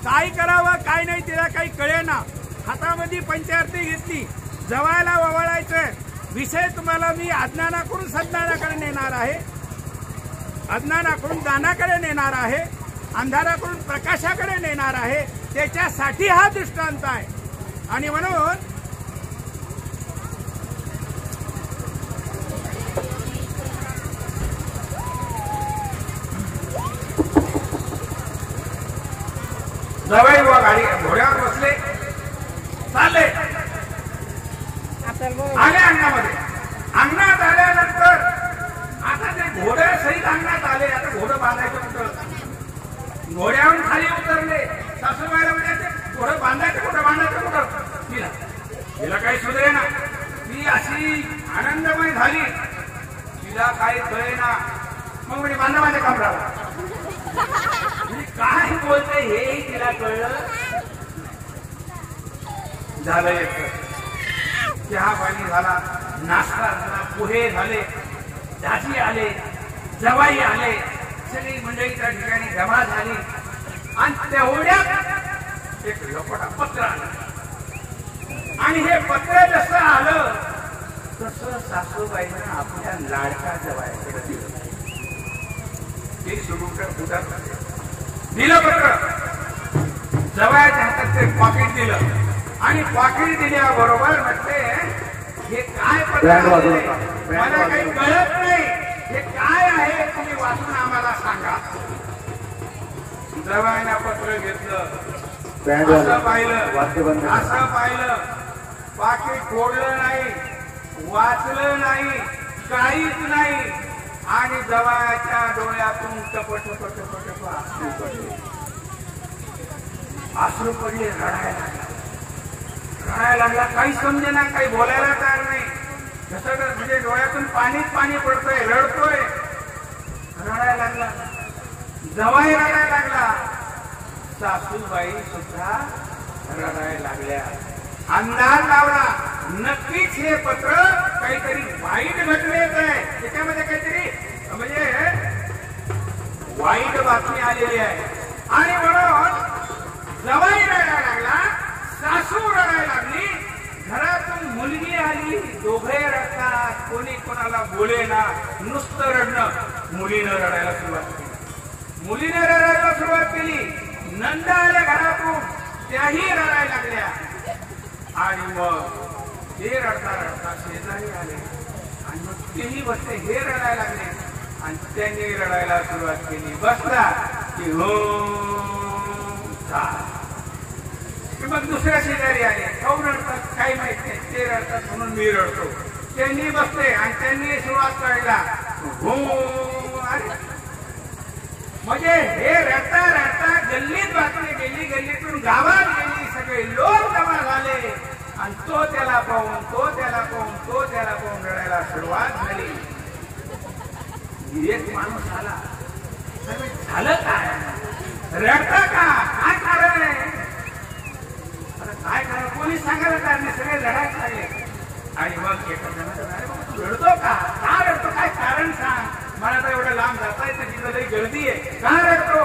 काय करावं काय नाही तिला काही कळेना. हातामध्ये पंचारती घेतली, जवायला ववाळायचं. विषय तुम्हाला मी अज्ञानाकडून सज्ञानाकडे नेणार आहे, अज्ञानाकडून ज्ञानाकडे नेणार आहे, अंधाराकडून प्रकाशाकडे नेणार आहे. त्याच्यासाठी हा दृष्टांत आहे. आणि म्हणून जवाई व गाडी घोड्यावर बसले, चालले, आले अंगणामध्ये. अंगणात आल्यानंतर आता ते घोड्या सहित अंगणात आले. आता घोडं बांधायचं कुठं? घोड्यावरून खाली उतरले. सासूबाईला म्हणायचे घोडं बांधायचं कुठं, बांधायचं कुठं? तिला काही सुधरे ना. ती अशी आनंदमय झाली, तिला काही कळे ना. मग म्हणजे बांधा माझ्या कमराला. काय बोलते हेही तिला कळलं. झालं एक चहा पाणी झाला, नाश्ता झाला, पोहे झाले, दाजी आले, जवाई आले, सगळी मंडळी त्या ठिकाणी जमा झाली. आणि तेवढ्यात एक लपटा पत्र आलं. आणि हे पत्र जसं आलं तसं सासूबाईनं आपल्या लाडका जवाईकडे दिलं. ते सुरू दिलं पत्र. जवायाच्या हातात ते पाकिट दिलं. आणि पाकिट दिल्याबरोबर म्हटले हे काय पत्र मला काही कळत नाही, हे काय आहे तुम्ही वाचून आम्हाला सांगा. जवायानं पत्र घेतलं, असं पाहिलं, पाकिट फोडलं नाही, वाचलं नाही, काहीच नाही. आणि जवायाच्या डोळ्यातून टपट टपट टपट अश्रू पडले. अश्रू पडले, रडायला लागला. काही समजेना, काही बोलायला तयार नाही. जसं म्हणजे डोळ्यातून पाणीच पाणी पडतोय, रडतोय, रडायला लागला. जवाई रडायला लागला, सासूबाई सुद्धा रडायला लागल्या. अंदाज लावला नक्कीच हे पत्र काहीतरी वाईट घटनेच आहे, त्याच्यामध्ये काहीतरी म्हणजे वाईट बातमी आलेली आहे. आणि म्हणून जवाई रडायला लागला, सासू रडायला लागली, घरातून मुलगी आली, दोघे रडतात, कोणी कोणाला बोलेना, नुसतं रडणं. मुलीनं रडायला सुरुवात केली. मुलीने रडायला सुरुवात केली. नंद आले घरातून, त्याही रडायला लागल्या. आणि मग हे रडता रडता शेजारी आले आणि मग तेही बसले. हे रडायला लागले आणि त्यांनी रडायला सुरुवात केली. बसला की हो मग दुसऱ्या शेजारी आले. काऊन रडतात काही माहित नाही, ते रडतात म्हणून मी रडतो. त्यांनी बसले आणि त्यांनी सुरुवात करायला हो. म्हणजे हे रडता रडता गल्लीत बातमी गेली, गल्लीतून गावात गेली, सगळे लोक जमा झाले आणि तो त्याला पाहून रडायला सुरुवात झाली. एक माणूस आला. झालं काय? रडता का? काय कारण आहे? काय कारण? कोणी सांगायला कारण नाही, सगळे लढायला लागले. आणि मग एका जणाला तू रडतो का? रडतो? काय कारण सांग. मला तर एवढं लांब जाता येतं, तिथं लई गर्दी आहे. का रडतो?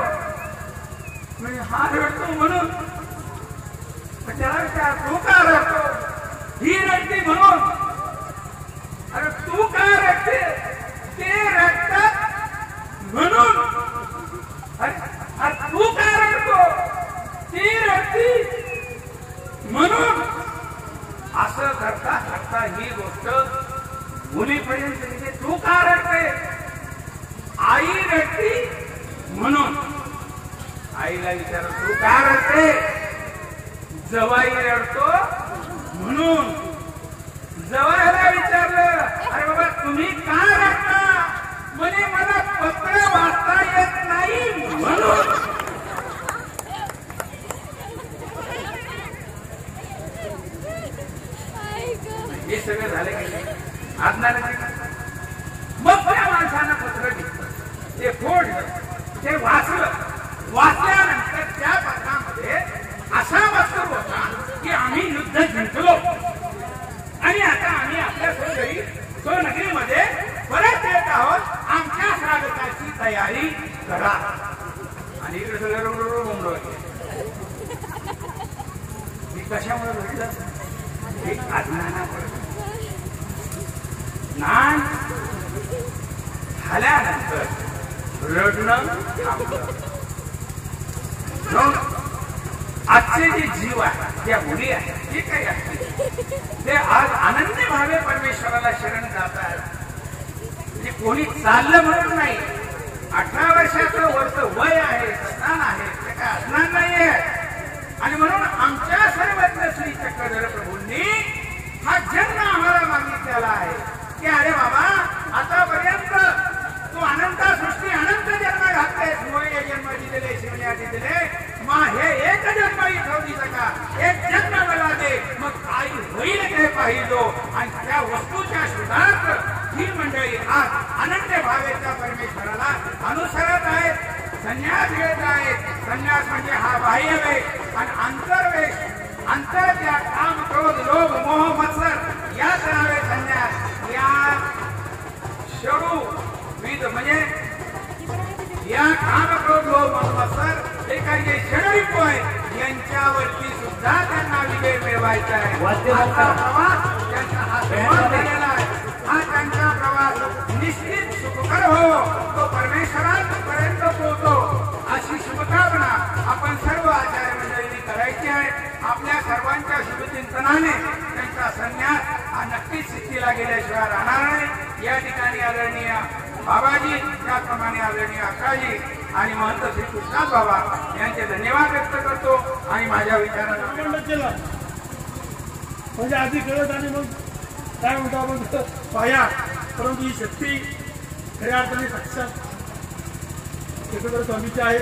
म्हणजे हा रडतो म्हणून. त्याला विचार, तू का रडतो? ही रडती म्हणून. अरे तू का रडते? ते रडतात म्हणून. अरे तू का रडतो? ती रडती म्हणून. असं करता करता ही गोष्ट मुलीपर्यंत गेली. तू का रडते? आई रडती म्हणून. आईला विचार, तू का रडते? जवाई रडतो म्हणून. जवाईला विचारलं, अरे बाबा तुम्ही का रडता? म्हणजे मला पत्र वाचता येत नाही म्हणून. हे सगळं झाले की आज्ञाने मग त्या माणसानं पत्र घेतलं, ते फोडलं, ते वाचलं. वाचल्यानंतर त्या पत्रामध्ये असा मजकूर होता की आम्ही युद्ध जिंकलो आणि आता आम्ही आपल्या घरी स्वनगरीमध्ये परत येत आहोत. आमच्या स्वागताची तयारी करा. आणि इकडे सगळं मी कशामुळे भेटलं? एक अज्ञानामुळे. ज्ञान झाल्यानंतर रडणं थांबलं. आजचे जे जीव आहे, त्या मुली आहेत, जे काही असतील ते आज आनंदी भावे परमेश्वराला शरण जातात. म्हणजे कोणी चाललं म्हणून नाही. 18 वर्षाचं वय आहे, स्नान आहे, ते काय स्नान नाहीये. आणि म्हणून आमच्या सर्वज्ञ श्री चक्रधर प्रभूंनी हा जन्म आम्हाला मागितलेला आहे की अरे बाबा आतापर्यंत तू अनंत सृष्टी अनंत जन्म घातले, मोये जन्म दिलेले, शिवण्याचे दिले, मग हे एक जन्म इथं का एक जन्म मला दे, मग काय होईल ते पाहिलो. आणि त्या वस्तूच्या शोधात ही मंडळी आज अनंत भावेच्या परमेश्वराला अनुसरत आहेत, संन्यास घेत आहेत. संन्यास म्हणजे हा बाह्यवेश आणि अंतर्वेश. अंतर त्या काम, क्रोध, लोभ, मोह, मत्सर याच नावे संन्यास. या षडू विध म्हणजे या काम, क्रोध, लोभ, मत्सर हे काही जे षडरिपू आहे यांच्यावरती सुद्धा त्यांना विजय मिळवायचा आहे. हा प्रवास त्यांचा हा सुरुवात झालेला आहे. हा त्यांचा प्रवास निश्चित सुखकर हो, तो परमेश्वरापर्यंत पोहोचो अशी शुभकामना आपण सर्व आचार्य मंडळींनी करायची आहे. आपल्या सर्वांच्या शुभचिंतनाने त्यांचा संन्यास हा नक्कीच सिद्धीला गेल्याशिवाय राहणार नाही. या ठिकाणी आदरणीय बाबाजी, त्याप्रमाणे आदरणीय अक्काजी आणि महंत श्री कृष्णात बाबा यांचे धन्यवाद व्यक्त करतो आणि माझ्या विचारांना केलं म्हणजे आधी कळत आणि मग काय म्हणतो आपण पाया. परंतु ही शक्ती खऱ्या अर्थाने साक्षात एकत्र स्वामीची आहे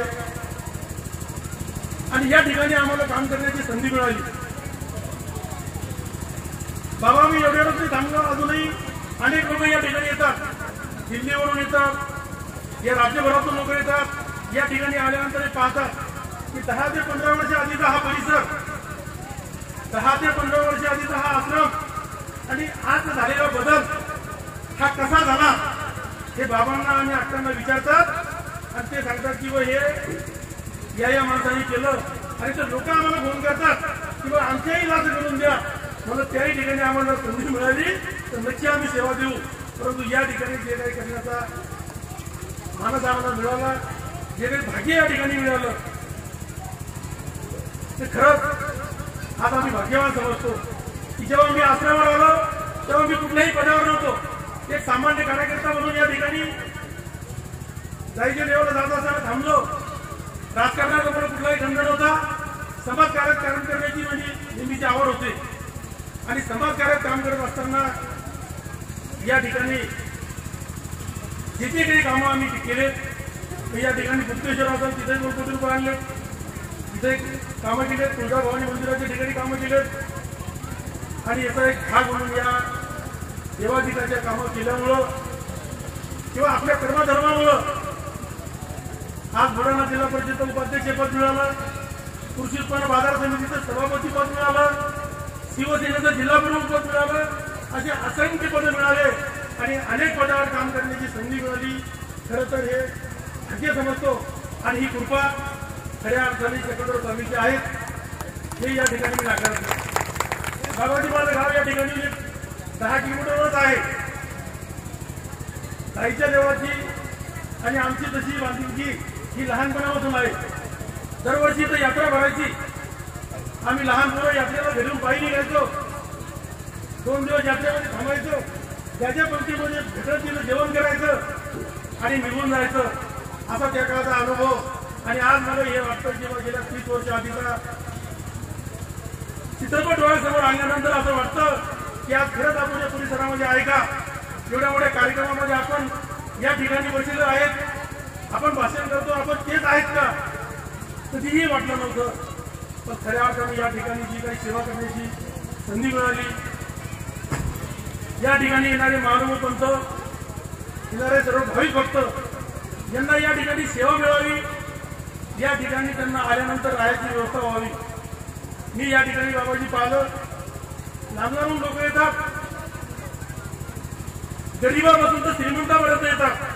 आणि या ठिकाणी आम्हाला काम करण्याची संधी मिळाली. बाबा मी एवढ्यावरच नाही थांबलो, अजूनही अनेक लोक या ठिकाणी येतात, दिल्लीवरून येतात, या राज्यभरातून लोक येतात. या ठिकाणी आल्यानंतर हे पाहतात की 10 ते 15 वर्ष आधीचा हा परिसर, 10 ते 15 वर्ष आधीचा हा आश्रम आणि आज झालेला बदल हा कसा झाला हे बाबांना आणि अक्कांना विचारतात आणि ते सांगतात की हे या माणसाने केलं. आणि ते लोक आम्हाला फोन करतात की आमच्याही लाच करून द्या. म्हणून त्याही ठिकाणी आम्हाला संधी मिळाली तर नक्की आम्ही सेवा देऊ. परंतु या ठिकाणी जे काही करण्याचा मानस आम्हाला मिळाला, जे काही भाग्य या ठिकाणी मिळालं ते खरंच आज आम्ही भाग्यवान समजतो की जेव्हा मी आश्रमावर आलो तेव्हा मी कुठल्याही पदावर नव्हतो. एक सामान्य कार्यकर्ता म्हणून या ठिकाणी जायच्या देवाला जात असताना थांबलो. राजकारणाचा मला कुठलाही खंड नव्हता. समाजकार्यात काम करण्याची माझी नेहमीची आवड होती आणि समाजकार्यात काम करत असताना या ठिकाणी जे जे काही कामं आम्ही केले या ठिकाणी गुप्तेश्वर असेल तिथे 2 कोटी रुपये आणले, तिथे कामं केलेत, तुळजाभवानी मंदिराच्या ठिकाणी कामं केलेत आणि याचा एक भाग म्हणून या देवाधिकाच्या कामं केल्यामुळं किंवा आपल्या कर्मधर्मामुळं आज बुलढाणा जिल्हा परिषद उपाध्यक्ष पद मिळालं, कृषी उत्पन्न बाजार समितीचं सभापती पद मिळालं, शिवसेनेचं जिल्हा प्रमुख पद मिळालं, असे असंख्य पदं मिळाले आणि अनेक पदावर काम करण्याची संधी मिळाली. खरं तर हे भाग्य समजतो आणि ही कृपा खऱ्या अर्थाने शेकडो स्वामीची आहेत हे या ठिकाणी मी नाकारत नाही. बाबाजी माझं गाव या ठिकाणी 10 किलोमीटरवरच आहे. ताईच्या देवाची आणि आमची तशी बांधिलकी ही लहानपणापासून आहे. दरवर्षी तर यात्रा भरायची. आम्ही लहान मुलं यात्रेला घरून पायी निघायचो, 2 दिवस यात्रेमध्ये थांबायचो, त्याच्या पंक्तीमध्ये भेटतीनं जेवण करायचं आणि निघून जायचं. असा त्या काळाचा अनुभव. आणि आज मला हे वाटतं की गेल्या 30 वर्ष आधीचा चित्रपट डोळ्यासमोर आल्यानंतर असं वाटतं की आज खरंच आपण या परिसरामध्ये आहे का? एवढ्या मोठ्या कार्यक्रमामध्ये आपण या ठिकाणी बसलेलो आहेत, आपण भाषण करतो, आपण तेच आहेत का? कधीही वाटलं नव्हतं. पण खऱ्या अर्थाने या ठिकाणी जी काही सेवा करण्याची संधी मिळाली, या ठिकाणी येणारे महानुभाव पंत, येणारे सर्व भाविक भक्त यांना या ठिकाणी सेवा मिळावी, या ठिकाणी त्यांना आल्यानंतर राहायची व्यवस्था व्हावी. मी या ठिकाणी बाबाजी पाहिलं, लांबून लोक येतात, गरीबापासून तर श्रीमंतापर्यंत येतात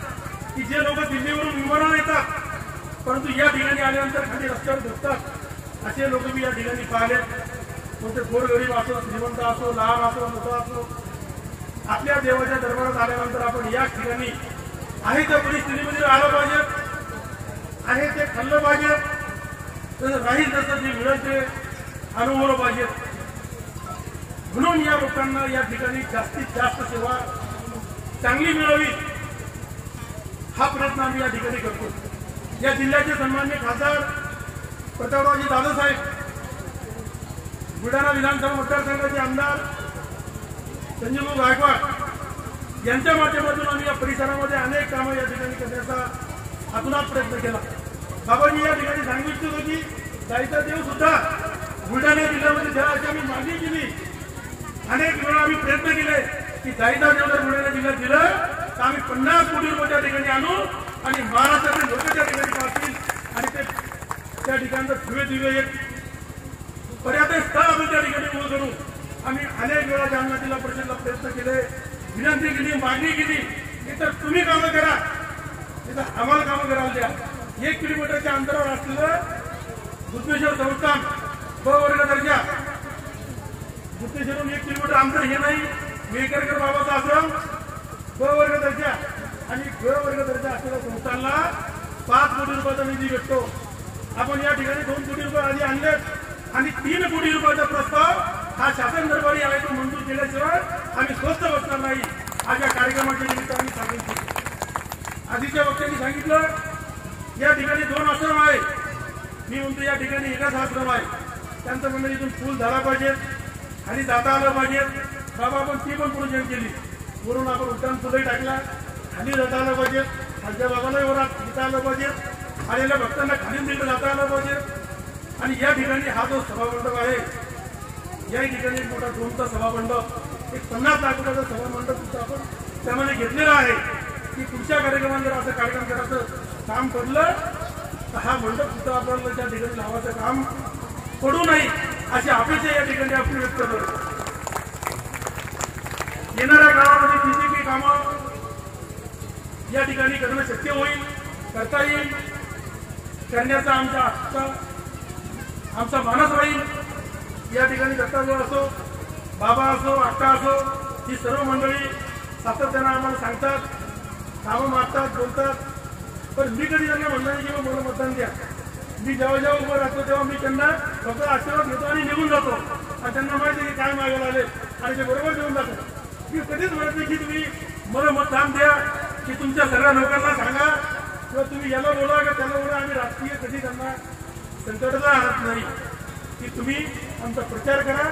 की जे लोक दिल्लीवरून विमानाने येतात परंतु या ठिकाणी आल्यानंतर खाली रस्त्यावर झोपतात असे लोक मी या ठिकाणी पाहिले. कोणते गोरगरीब असो, श्रीमंत असो, लहान असो, मोठा असो, आपल्या देवाच्या दरबारात आल्यानंतर आपण या ठिकाणी आहे त्या परिस्थितीमध्ये आलं पाहिजे, आहे ते खाल्लं पाहिजे, तसं राहील तसं जे मिळेल ते अनुभवलं पाहिजे. म्हणून या लोकांना या ठिकाणी जास्तीत जास्त सेवा चांगली मिळावी हा प्रयत्न आम्ही या ठिकाणी करतो. या जिल्ह्याचे सन्माननीय खासदार प्रतापरावजी दादासाहेब, बुलढाणा विधानसभा मतदारसंघाचे आमदार संजयभाऊ गायकवाड यांच्या माध्यमातून आम्ही या परिसरामध्ये अनेक कामं या ठिकाणी करण्याचा अतुनात प्रयत्न केला. बाबांनी या ठिकाणी सांगितलं होतं की जायचा देव सुद्धा बुलढाणा जिल्ह्यामध्ये द्या अशी आम्ही मागणी केली. अनेक वेळा आम्ही प्रयत्न केले की जायचा देव जर बुलढाणा जिल्ह्यात दिलं तर आम्ही 50 कोटी रुपये त्या ठिकाणी आणू आणि महाराष्ट्रातील लोक त्या ठिकाणी पाहतील आणि ते त्या ठिकाणचं दिव्य एक पर्यटन स्थळ आपण त्या ठिकाणी उभं करू. आम्ही अनेक वेळा जालना जिल्हा परिषदेला प्रयत्न केले, विनंती केली, मागणी केली की तर तुम्ही कामं करा, तिथं आम्हाला कामं करायला द्या. 1 किलोमीटरच्या अंतरावर असलेलं गुप्तेश्वर संस्थान ब वर्ग दर्जा, गुप्तेश्वरून 1 किलोमीटर अंतर हे नाही, मेहकरकर बाबाचा आश्रम ब वर्ग दर्जा आणि ग वर्ग दर्जा असलेल्या संस्थानला 5 कोटी रुपयाचा निधी भेटतो. आपण या ठिकाणी 2 कोटी रुपये आधी आणलेत आणि 3 कोटी रुपयाचा प्रस्ताव हा शासन दरबारी आहे तो मंजूर केल्याशिवाय आम्ही स्वस्त बसणार नाही. आज या कार्यक्रमाच्या निमित्ताने सांगितलं, आधीच्या वक्त्यांनी सांगितलं या ठिकाणी 2 आश्रम आहे. मी म्हणतो या ठिकाणी एकच आश्रम आहे. त्यांचं म्हणणं इथून पूल झाला पाहिजे आणि जाता आलं पाहिजे. बाबा आपण ती पण प्रोजेक्ट केली, वरून आपण उड्डाण पूलही टाकला, खाली जाता आलं पाहिजे, खालच्या बाबालाही वरात घेता आलं पाहिजे, आलेल्या भक्तांना खाली तिकडे जाता आलं पाहिजे. आणि या ठिकाणी हा जो सभामंडप आहे, या ठिकाणी एक मोठा 2चा सभामंडप, एक 50 लाख रुपयाचा सभामंडप सुद्धा आपण त्यामध्ये घेतलेला आहे की पुढच्या कार्यक्रमात जर असं कार्यक्रम करायचं काम पडलं तर हा मंडप सुद्धा आपल्याला त्या ठिकाणी लावायचं काम पडू नये अशी अपेक्षा या ठिकाणी आपण व्यक्त करतो. येणाऱ्या काळामध्ये जी काही कामं या ठिकाणी करणं शक्य होईल, करता येईल, करण्याचा आमचा मानस राहील. या ठिकाणी दत्ताभाऊ असो, बाबा असो, अक्का असो, ही सर्व मंडळी सातत्यानं आम्हाला सांगतात, कामं मागतात, बोलतात पण मी कधी त्यांना म्हणलं नाही की मला मतदान द्या. मी जेव्हा जेव्हा उभं राहतो तेव्हा मी त्यांना फक्त आशीर्वाद घेतो आणि निघून जातो. आणि त्यांना माहिती आहे की काय मागायला आले आणि ते बरोबर देऊन जातात. मी कधीच म्हणत नाही की तुम्ही मला मतदान द्या, की तुमच्या सगळ्या लोकांना सांगा किंवा तुम्ही याला बोला का त्याला बोला. आम्ही राजकीय कधी त्यांना संकटाचा आणत नाही की तुम्ही आमचा प्रचार करा,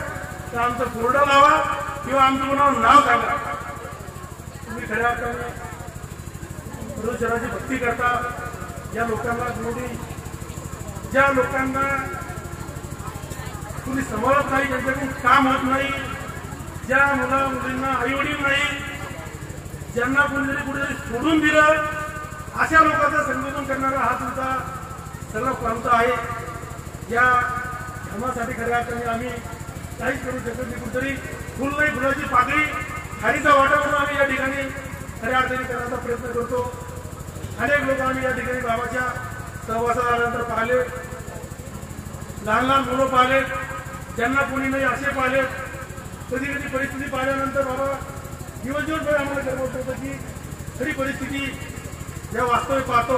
तर आमचा बोर्डा लावा किंवा आमचं कोणावर नाव सांगा. तुम्ही खऱ्या अर्थाने परमेश्वराची भक्ती करता. या लोकांना तुम्ही ज्या लोकांना तुम्ही सांभाळत नाही, ज्यांच्याकडून काम होत नाही, ज्या मुला मुलींना आईवडील नाही, ज्यांना कोणीतरी कुठेतरी सोडून दिलं, अशा लोकांचं संबोधन करणारा हा तुमचा सर्व प्रांत आहे. या धर्मासाठी खऱ्या अर्थाने आम्ही काहीच करू शकत नाही. कुठेतरी फुल नाही फुलाची पाकळी खारीचा वाटा म्हणून आम्ही या ठिकाणी खऱ्या अर्थाने करण्याचा प्रयत्न करतो. अनेक लोक आम्ही या ठिकाणी बाबाच्या सहवासात आल्यानंतर पाहिले, लहान लहान मुलं पाहिले, ज्यांना कोणी नाही असे पाहिले. कधी कधी परिस्थिती पाहिल्यानंतर बाबा दिवसभर आम्हाला गरवत होतं की खरी परिस्थिती जेव्हा वास्तविक पाहतो.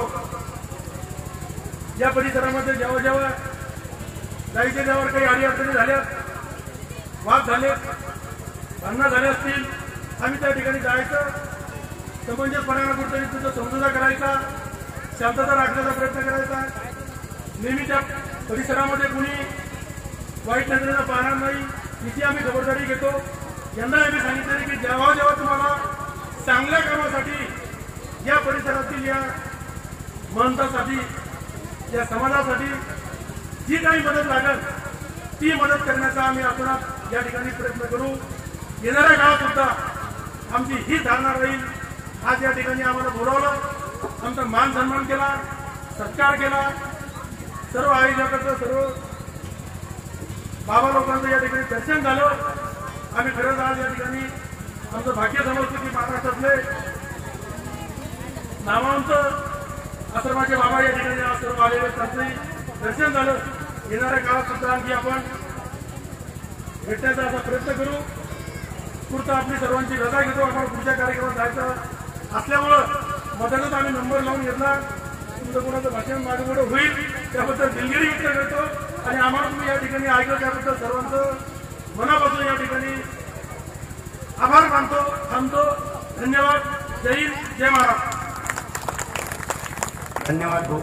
या परिसरामध्ये जेव्हा जेव्हा जायच्या जेव्हा काही अडीअडचणी झाल्या, वाद झाले, भांडणं झाले असतील, आम्ही त्या ठिकाणी जायचं, समंजसपणाने कुठेतरी तुझा समजुता करायचा, शांतता राखण्याचा प्रयत्न करायचा. नेहमी त्या परिसरामध्ये कुणी वाईट नजरेनं पाहणार नाही याची आम्ही खबरदारी घेतो. यंदा आम्ही सांगितले की जेव्हा जेव्हा तुम्हाला चांगल्या कामासाठी या परिसरातील या महंतासाठी या समाजासाठी जी काही मदत लागेल ती मदत करण्याचा आम्ही आपण या ठिकाणी प्रयत्न करू. येणाऱ्या काळात सुद्धा आमची ही धारणा राहील. आज या ठिकाणी आम्हाला बोलावलं, आमचा मान सन्मान केला, सत्कार केला, सर्व आयोजकांचं सर्व बाबा लोकांचं या ठिकाणी दर्शन झालं. आम्ही खरंच आज या ठिकाणी आमचं भाग्य समजतो की महाराष्ट्रातले नामांत आश्रमाचे बाबा या ठिकाणी आज सर्व आलेले त्यांचंही दर्शन झालं. येणाऱ्या काळात सुद्धा आणखी आपण भेटण्याचा असा प्रयत्न करू. पुढचा आपली सर्वांची रजा घेतो. आपण पुढच्या कार्यक्रमात जायचं असल्यामुळं मधातच आम्ही नंबर लावून घेतला. तुमचं कोणाचं भाषण मागेपुढे होईल त्याबद्दल दिलगिरी व्यक्त करतो आणि आम्हाला तुम्ही या ठिकाणी ऐकलं त्याबद्दल सर्वांचं मनापासून या ठिकाणी आभार मानतो. थांबतो. धन्यवाद. जय हिंद, जय महाराष्ट्र. धन्यवाद भाऊ.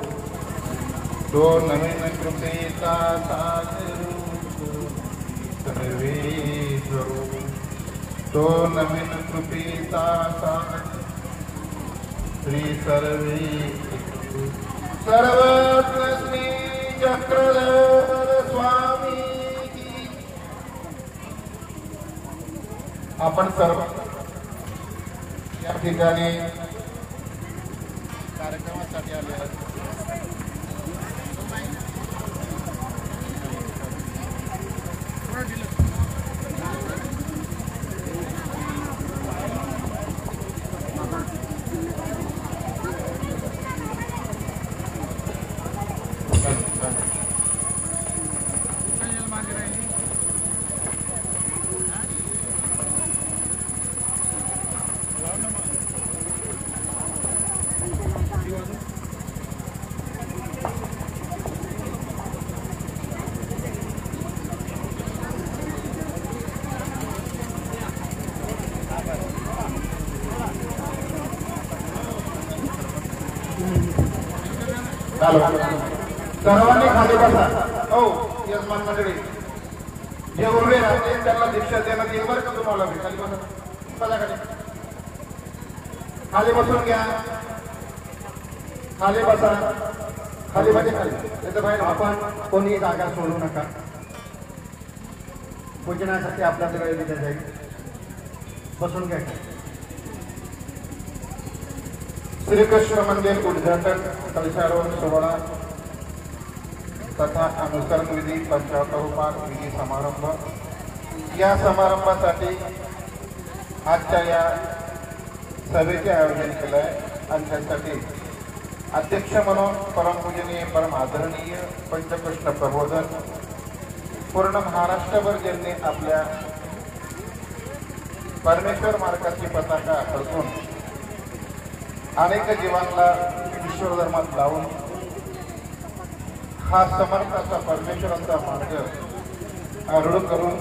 तो नवीन कृपेचा सर्वेश्वरू, तो नवीन कृपेचा श्री सर्वे सर्वत्र श्री चक्रधर स्वामी. आपण सर्व या ठिकाणी कार्यक्रमासाठी आले आहात. सर्वांनी खाली बसा. हो यजमान मंडळी, जे उभे राहते त्यांना दीक्षा देण्यात येईल बरं का तुम्हाला. खाली बसा, बसा खाली, खाली बसून घ्या. खाली बसा, खाली म्हणजे खाली. त्याचं बाहेर आपण कोणी जागा सोडू नका. पूजनासाठी आपल्याला वेळ दिला जाईल. बसून घ्या. श्रीकृष्ण मंदिर उद्घाटन कलशारोहण सोहळा तथा अनुसरण विधी पंचावतारोपार विधी समारंभ. या समारंभासाठी आजच्या या सभेचे आयोजन केलं आहे आणि त्यासाठी अध्यक्ष म्हणून परमपूजनीय परम आदरणीय पंचकृष्ण प्रबोधन पूर्ण महाराष्ट्रभर ज्यांनी आपल्या परमेश्वर मार्गाची पताका फडकून अनेक जीवांना ईश्वर धर्मात लावून हा समर्थाचा परमेश्वराचा मार्ग आरूढ करून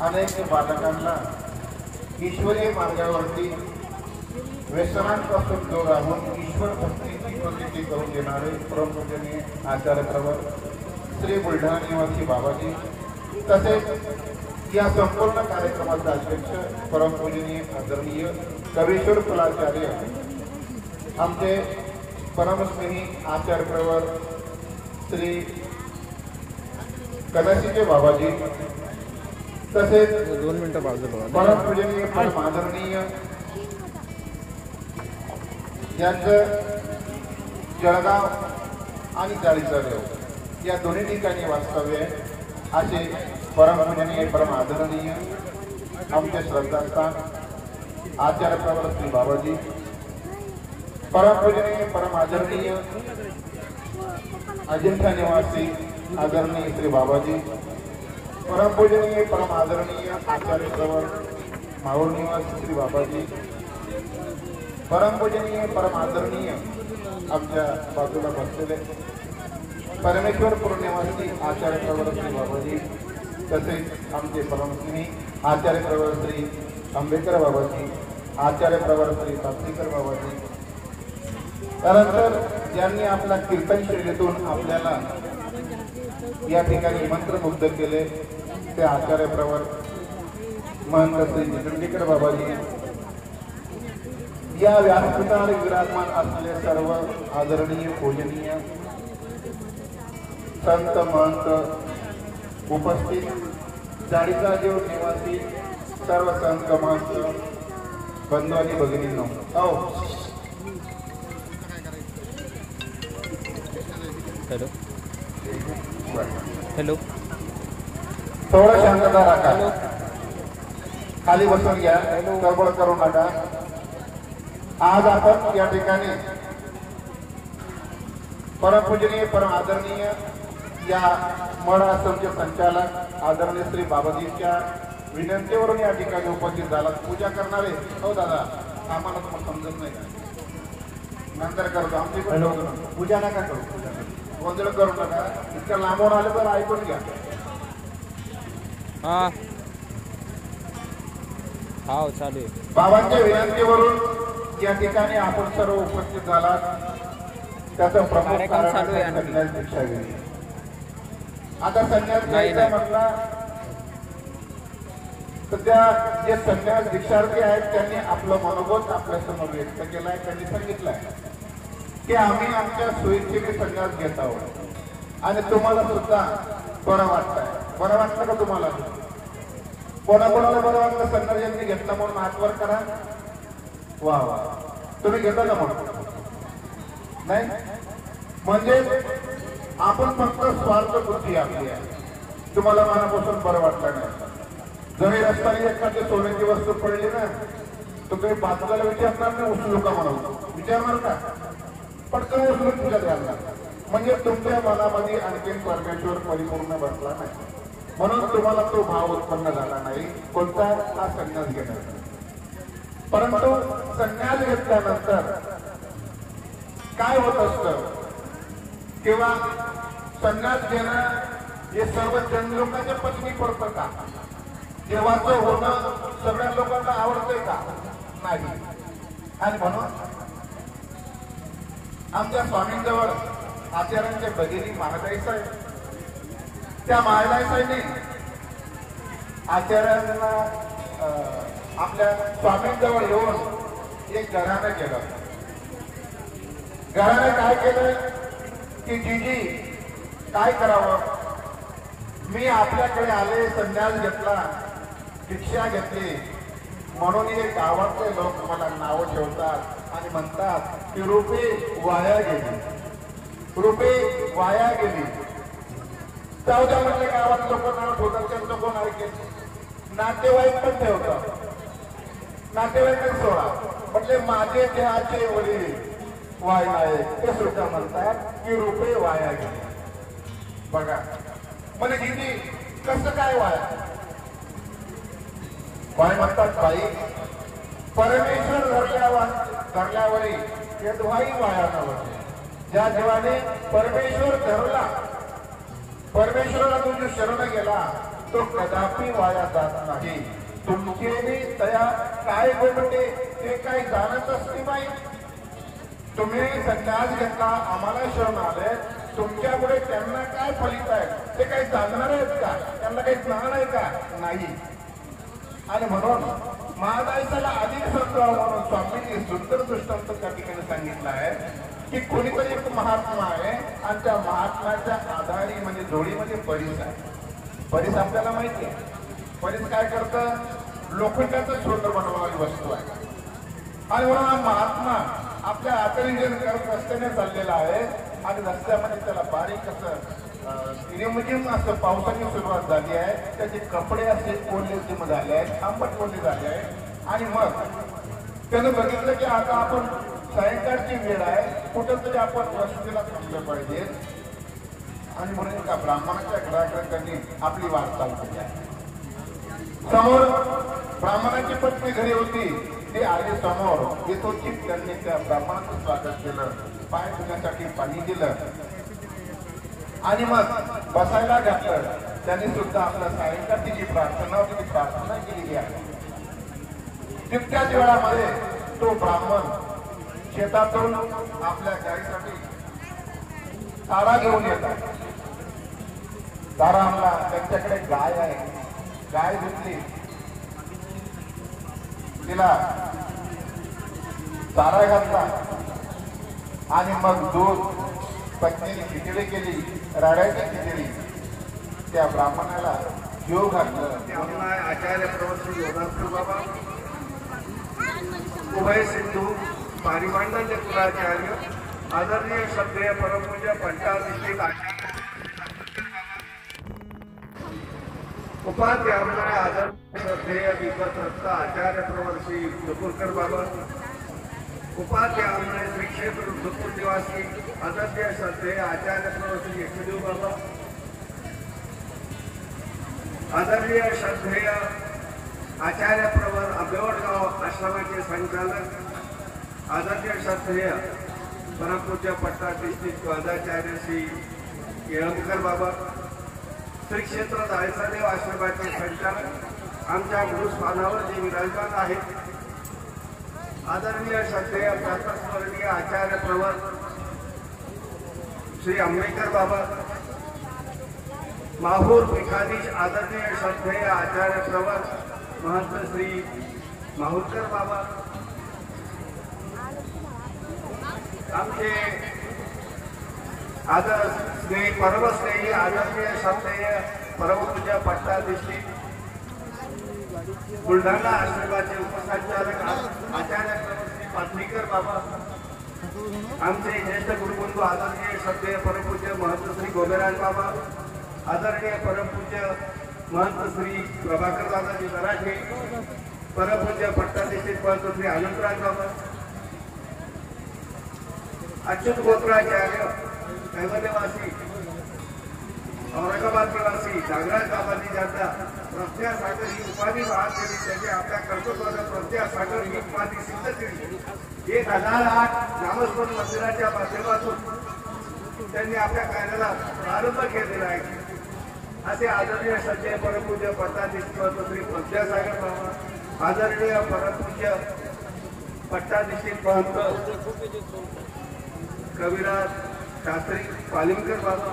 अनेक बालकांना ईश्वरीय मार्गावरती व्यसनांपासून दूर राहून ईश्वर भक्तीची प्रतीची करून देणारे परमपूजनीय आचार्य प्रवर श्री बुलढाणा निवासी बाबाजी तसेच या संपूर्ण कार्यक्रमाचा अध्यक्ष परमपूजनीय आदरणीय कवीश्वर कुलाचार्य आमचे परमस्नेही आचार्य प्रवर श्री कनसीचे बाबाजी तसेच 2 मिनिटं बाजूला परमपूजनीय परम आदरणीय यांचं जळगाव आणि चाळीसगाव या दोन्ही ठिकाणी वास्तव्य आहे असे परमपूजनीय परम आदरणीय आमचे श्रद्धास्थान आचार्य प्रवर श्री बाबाजी परमपूजनीय परम आदरणीय अजिंठा निवासी आदरणीय श्री बाबाजी परमपूजनीय परम आदरणीय आचार्य प्रवर माहूर निवासी श्री बाबाजी परमपूजनीय परम आदरणीय आमच्या बाजूला बसलेले परमेश्वरपूर निवासी आचार्य प्रवर श्री बाबाजी तसेच आमचे परमस्नेही आचार्य प्रवर श्री आंबेडकर बाबाजी आचार्य प्रवर श्री तापसीकर बाबाजी त्यानंतर ज्यांनी आपल्या कीर्तन शैलीतून आपल्याला या ठिकाणी मंत्रमुग्ध केले ते आचार्य प्रवर महंत श्री निगंडीकर बाबाजी या व्यासपीठावर विराजमान असलेले सर्व आदरणीय पूजनीय संत महंत उपस्थित जाडीचादेव निवासी सर्व संत महंत बंधू आणि भगिनींनो हॅलो हॅलो थोडं शांतता राखा खाली बसून घ्या गडबड करू नका आज आपण या ठिकाणी परमपूजनीय परम आदरणीय या मठ आश्रमचे संचालक आदरणीय श्री बाबाजींच्या विनंतीवरून या ठिकाणी उपस्थित झाला पूजा करणारे हो दादा आम्हाला तुम्हाला समजत नाही नंतर करतो आमची पण पूजा नका करू गोंधळ करू नका इतक्या लांबून आले तर ऐकून घ्या हा चालू आहे बाबांच्या विनंतीवरून या ठिकाणी आपण सर्व उपस्थित झाला त्याचं प्रमुख कारण संन्यास दीक्षा घेतली आता संन्यास घ्यायचा म्हटला तर त्या जे संन्यास दीक्षार्थी आहेत त्यांनी आपलं मनोगत आपल्या समोर व्यक्त केलाय त्यांनी सांगितलंय की आम्ही आमच्या सोयीचे संन्यास घेत आहोत आणि तुम्हाला सुद्धा बरं वाटतं का तुम्हाला कोणाकोणाला बरं वाटलं संन्यास घेतला म्हणून हातवर करा वा वा तुम्ही घेता का म्हणून नाही म्हणजे आपण फक्त स्वार्थ बुद्धी आपली आहे तुम्हाला मनापासून बरं वाटलं नाही जरी रस्त्याने एखादी सोन्याची वस्तू पडली ना तर तुम्ही बाजूला विचारणार नाही उचलू का म्हणून विचारणार का पटकन उचलून तुझ्यात घालणार म्हणजे तुमच्या मनामध्ये आणखीन परमेश्वर परिपूर्ण बसला नाही म्हणून तुम्हाला तो भाव उत्पन्न झाला नाही कोणता हा संन्यास घेण्याचा परंतु संन्यास घेतल्यानंतर काय होत असतं किंवा संन्यास घेणं हे सर्व जनलोकांच्या पत्नी पडतं का देवाचं होणं सगळ्या लोकांना आवडतंय का नाही आणि म्हणून आमच्या स्वामींजवळ आचार्यांच्या भगिनी महादाई साहेब त्या महादाई साहेबांनी आचार्यांना आपल्या स्वामींजवळ येऊन एक घराणं केलं घराने काय केलं की जीजी काय करावं मी आपल्याकडे आले संन्यास घेतला दीक्षा घेतली म्हणून हे गावातले लोक मला नाव ठेवतात आणि म्हणतात की रुपे वाया गेली चौदा म्हटले गावात लोक नाव ठेवतात त्यांचं कोण ऐकेल नातेवाईक पण ठेवतात नातेवाईक सोडा म्हटले माझे देहाचे वडील वाया आहे ते सुद्धा म्हणतात की रुपये वाया गेले बघा म्हणजे किती कसं काय वाया म्हणतात बाई परमेश्वर धरल्यावरी यद्वाही वाया नव्हते. ज्या जीवाने परमेश्वर धरला, परमेश्वराला तो जो शरण गेला तो कदापि वाया जात नाही. तुमचे तया काय गोमटे ते काही जाणतच नाही. तुम्ही संन्यास घेतला, आम्हाला शरण आले, तुमच्यापुढे त्यांना काय फलित आहे ते काही जाणणार आहेत का? त्यांना काही ज्ञान आहे का? नाही. आणि म्हणून महादायसाला अधिक समजावं म्हणून स्वामींनी सुंदर दृष्टांत त्या ठिकाणी सांगितलं आहे की कोणीतरी एक महात्मा आहे आणि त्या महात्म्याच्या आधारी म्हणजे जोडीमध्ये परीस आहे. परीस आपल्याला माहिती आहे. परीस काय करतं? लोखंडाचं सोनं बनवणारी वस्तू आहे. आणि म्हणून हा महात्मा आपल्या आचरण करत रस्त्याने चाललेला आहे आणि रस्त्यामध्ये त्याला बारीक असं रिमझिम असं पावसाची सुरुवात झाली आहे. त्याचे कपडे असे ओले झाले आहेत, आंबट ओले झाले आहेत. आणि मग त्यानं बघितलं की आता आपण सायंकाळची वेळ आहे, कुठंतरी आपण रस्त्याला थांबलं पाहिजे. आणि म्हणून एका ब्राह्मणाच्या घराकडे त्यांनी आपली वाटचाल केली आहे. समोर ब्राह्मणाची पत्नी घरी होती, ती आली समोर येत होती. त्यांनी त्या ब्राह्मणाचं स्वागत केलं, पाय धुण्यासाठी पाणी दिलं आणि मग बसायला घातलं. त्यांनी सुद्धा आपल्या सायंकाळची जी प्रार्थना होती ती प्रार्थना केलेली आहे. तितक्याच वेळामध्ये तो ब्राह्मण शेतातून आपल्या गायीसाठी चारा घेऊन येतात. चारा आणला, त्यांच्याकडे गाय आहे, गाय घेतली, तिला चारा घातला आणि मग दूध पत्नीने खिचडी केली, राड्याची खिचडी त्या ब्राह्मणाला घेऊ घातलं. आचार्य प्रवृत्ती योगास्कर बाबा, उभय सिंधू पारिभांडल्य कुलाचार्य, आदरणीय श्रद्धेय परमपूज्य पंचाधिष्ठित उपाध्याय आदर श्रद्धेय विगत रक्त आचार्य प्रवर्षी दुकुरकर बाबा, उपाध्याय श्री क्षेत्र दुकुर निवासी आदरणीय श्रद्धेय आचार्य प्रवर्षी यशदेव बाबा, आदरणीय श्रद्धेय आचार्य प्रवर आंबेवडगाव आश्रमाचे संचालक, आदरणीय श्रद्धेय परमपूज्य पट्टाधीष्ठित पदाचार्य श्री येळंबकर बाबा, श्री क्षेत्र दायसादेव आश्रमाचे संचालक, आमच्या गुरुस्थानावर जे विराजमान आहेत, आदरणीय श्रद्धेय प्रातस्मरणीय आचार्य प्रवर श्री आंबेडकर बाबा, माहूर भिखाधीश आदरणीय श्रद्धेय आचार्य प्रवर महंत श्री माहूरकर बाबा, आमचे आदर स्नेही परमस्नेही आदरणीय श्रद्धेय परमपूज्य पट्टाधीष्ठित बुलढाणा आश्रमाचे उपसंचालक आचार्य श्री पाटणीकर बाबा, आमचे ज्येष्ठ गुरुबंधू आदरणीय श्रद्धेय परमपूज्य महंत श्री गोबेराज बाबा, आदरणीय परमपूज्य महंत श्री प्रभाकर दादाजी मराठे, परमपूज्य पट्टाधीष्ठित महंत श्री आनंदराज बाबा, अच्युत गोत्राचार्य कैवल्यवासी औरंगाबाद निवासी नागराज बाबाजी ज्यांना प्रज्ञा सागर ही उपाधी बहाल केली, त्यांनी आपल्या कर्तृत्वाने प्रज्ञा सागर ही उपाधी सिद्ध केली. 1008 नामस्मरण मंदिराच्या माध्यमातून त्यांनी आपल्या कार्याला प्रारंभ केलेला आहे. असे आदरणीय श्रद्धेय परमपूज्य पट्टाधीष्ठित श्री प्रज्ञासागर बाबा, आदरणीय परमपूज्य पट्टाधीष्ठित महंत कविराज शास्त्री पालिमकर बाबा,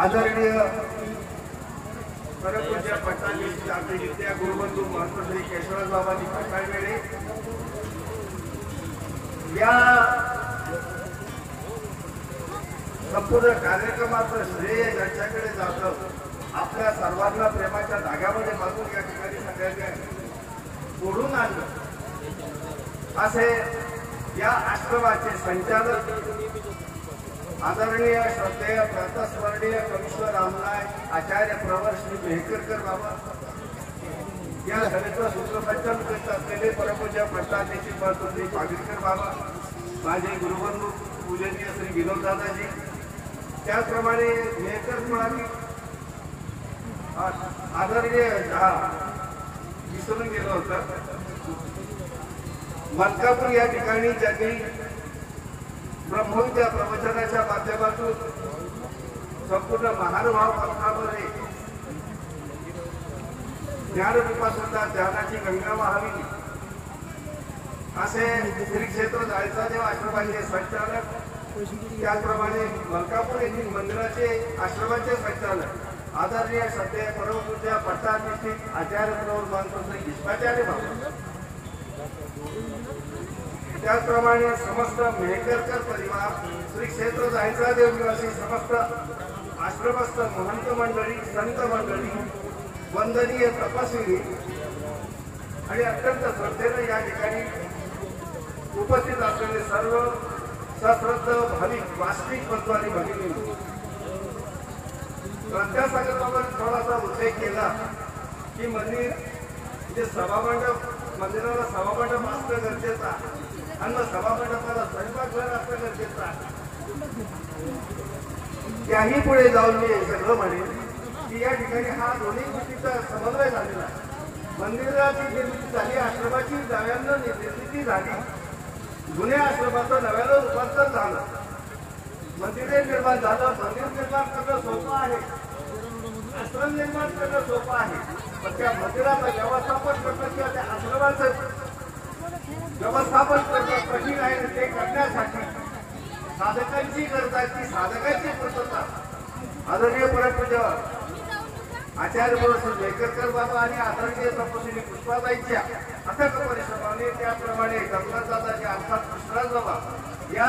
आदरणीय परमपूज्य पट्टाधीष्ठित आमचे विद्या गुरुबंधू महंत श्री केशवराज बाबाजी पटाळवेळे, या संपूर्ण कार्यक्रमाचं श्रेय ज्यांच्याकडे जातं, आपल्या सर्वांना प्रेमाच्या धाग्यामध्ये बांधून या ठिकाणी सगळ्यांनी ओढून आणलं असे या आश्रमाचे संचालक आदरणीय श्रद्धेय प्रातस्मरणीय कमिश्वर आमदार आचार्य प्रवर श्री मेहकरकर बाबा, या सभेचं सूत्रसंचालन करत असलेले परमपूज्य पट्टाधीष्ठित महंत श्री पागिरकर बाबा, माझे गुरुबंधू पूजनीय श्री विनोद दादाजी, त्याचप्रमाणे मेहकर कुळानी आदरणीय विसरून गेलं होतं मलकापूर या ठिकाणी ज्यांनी ब्रह्मविद्या प्रवचनाच्या माध्यमातून संपूर्ण महानुभाव पंथामध्ये ज्ञानरूपासुद्धा ज्ञानाची गंगा वाहावी असे श्री क्षेत्र जायचादेव आश्रमाचे संचालक, त्याचप्रमाणे मलकापूर येथील मंदिराचे आश्रमाचे संचालक आदरणीय सध्या परमपूज्य पट्टाधिष्ठित आचार्य प्रवर मानसोत्री विश्वाचार्य बाबा, त्याचप्रमाणे समस्त मेहकरकर परिवार, श्री क्षेत्र जायचादेव निवासी समस्त आश्रमस्थ महंत मंडळी, संत मंडळी, वंदनीय तपस्वी आणि अत्यंत श्रद्धेने या ठिकाणी उपस्थित असलेले सर्व सश्रद्ध भाविक वास्तविक बंधू आणि भगिनी, प्रत्यासंकल्पावर थोडासा उल्लेख केला की मंदिर जे सभामंडप, मंदिराला सभामंडप असणं गरजेचं आहे आणि मग सभामंडपाला स्वयंपाकघर असणं गरजेचं आहे. त्याही पुढे जाऊन मी सगळं म्हणेन की या ठिकाणी हा दोन्ही गोष्टीचा समन्वय झालेला आहे. मंदिराची निर्मिती झाली, आश्रमाची नव्यानं निर्मिती झाली, जुन्या आश्रमाचं नव्यानं रूपांतर झालं, मंदिरे निर्माण झालं. मंदिर निर्माण करणं सोपं आहे, आश्रम निर्माण करणं सोपं आहे, पण त्या मंदिराचं व्यवस्थापन करणं किंवा त्या आश्रमाचं व्यवस्थापन करणं कठीण आहे. ते करण्यासाठी साधकांची गरज आहे, ती साधकांची पूर्तता आदरणीय परमपूज्य आचार्य प्रवर मेहकरकर बाबा आणि आदरणीय तपस्वी पुष्पाताईंच्या अथक परिश्रमाने, त्याप्रमाणे गंगादादाजी अर्थात कृष्णराज बाबा या